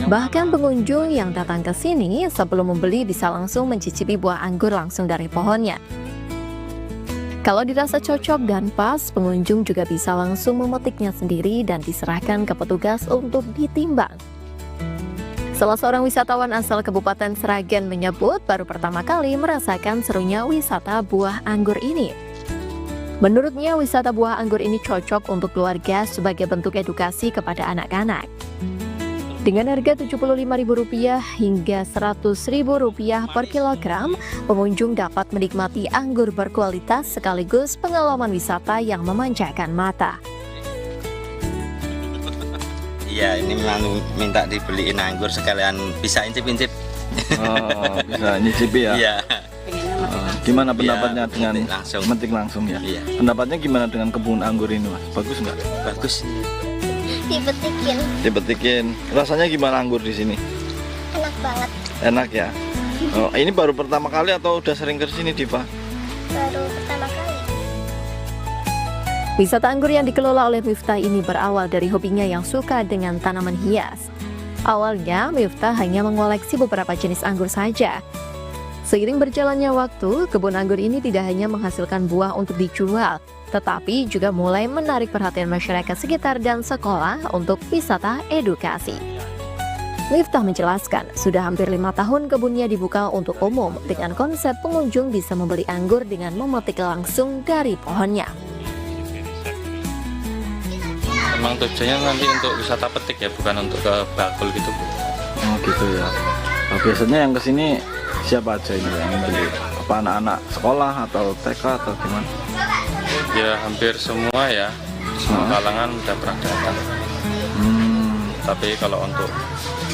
M: Bahkan pengunjung yang datang ke sini sebelum membeli bisa langsung mencicipi buah anggur langsung dari pohonnya. Kalau dirasa cocok dan pas, pengunjung juga bisa langsung memetiknya sendiri dan diserahkan ke petugas untuk ditimbang. Salah seorang wisatawan asal Kabupaten Sragen menyebut baru pertama kali merasakan serunya wisata buah anggur ini. Menurutnya wisata buah anggur ini cocok untuk keluarga sebagai bentuk edukasi kepada anak-anak. Dengan harga Rp75.000 hingga Rp100.000 per kilogram, pengunjung dapat menikmati anggur berkualitas sekaligus pengalaman wisata yang memanjakan mata.
N: Iya, ini memang minta dibeliin anggur sekalian bisa incip-incip.
O: Oh, bisa nyicipi ya?
N: Iya.
O: Gimana pendapatnya dengan
N: metik
O: langsung ya?
N: Iya.
O: Pendapatnya gimana dengan kebun anggur ini Mas? Bagus nggak?
N: Bagus.
R: Dipetikin.
O: Dipetikin. Rasanya gimana anggur di sini?
R: Enak banget.
O: Enak ya? Oh, ini baru pertama kali atau udah sering ke sini Diva?
R: Baru pertama kali.
M: Wisata anggur yang dikelola oleh Miftah ini berawal dari hobinya yang suka dengan tanaman hias. Awalnya, Miftah hanya mengoleksi beberapa jenis anggur saja. Seiring berjalannya waktu, kebun anggur ini tidak hanya menghasilkan buah untuk dijual, tetapi juga mulai menarik perhatian masyarakat sekitar dan sekolah untuk wisata edukasi. Miftah menjelaskan, sudah hampir 5 tahun kebunnya dibuka untuk umum dengan konsep pengunjung bisa membeli anggur dengan memetik langsung dari pohonnya.
X: Memang tujuannya nanti untuk wisata petik ya, bukan untuk ke bakul gitu Bu.
O: Oh gitu ya. Oh, biasanya yang kesini siapa aja ini yang beli? Apa anak-anak sekolah atau TK atau gimana?
X: Ya hampir semua ya, semua kalangan udah pernah datang. Tapi kalau untuk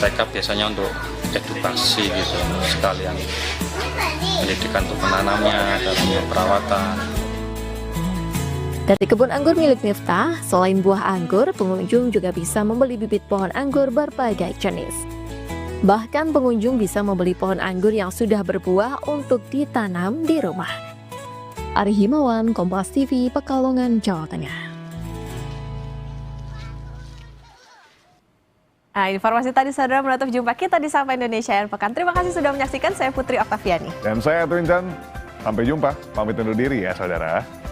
X: TK biasanya untuk edukasi gitu, sekalian pendidikan untuk menanamnya dan perawatan.
M: Dari kebun anggur milik Miftah, selain buah anggur, pengunjung juga bisa membeli bibit pohon anggur berbagai jenis. Bahkan pengunjung bisa membeli pohon anggur yang sudah berbuah untuk ditanam di rumah. Ari Himawan, Kompas TV, Pekalongan, Jawa Tengah.
B: Nah, informasi tadi saudara menutup jumpa kita di Sapa Indonesia Akhir Pekan. Terima kasih sudah menyaksikan. Saya Putri Oktaviani.
A: Dan saya Edwin Chan. Sampai jumpa. Pamit undur diri ya saudara.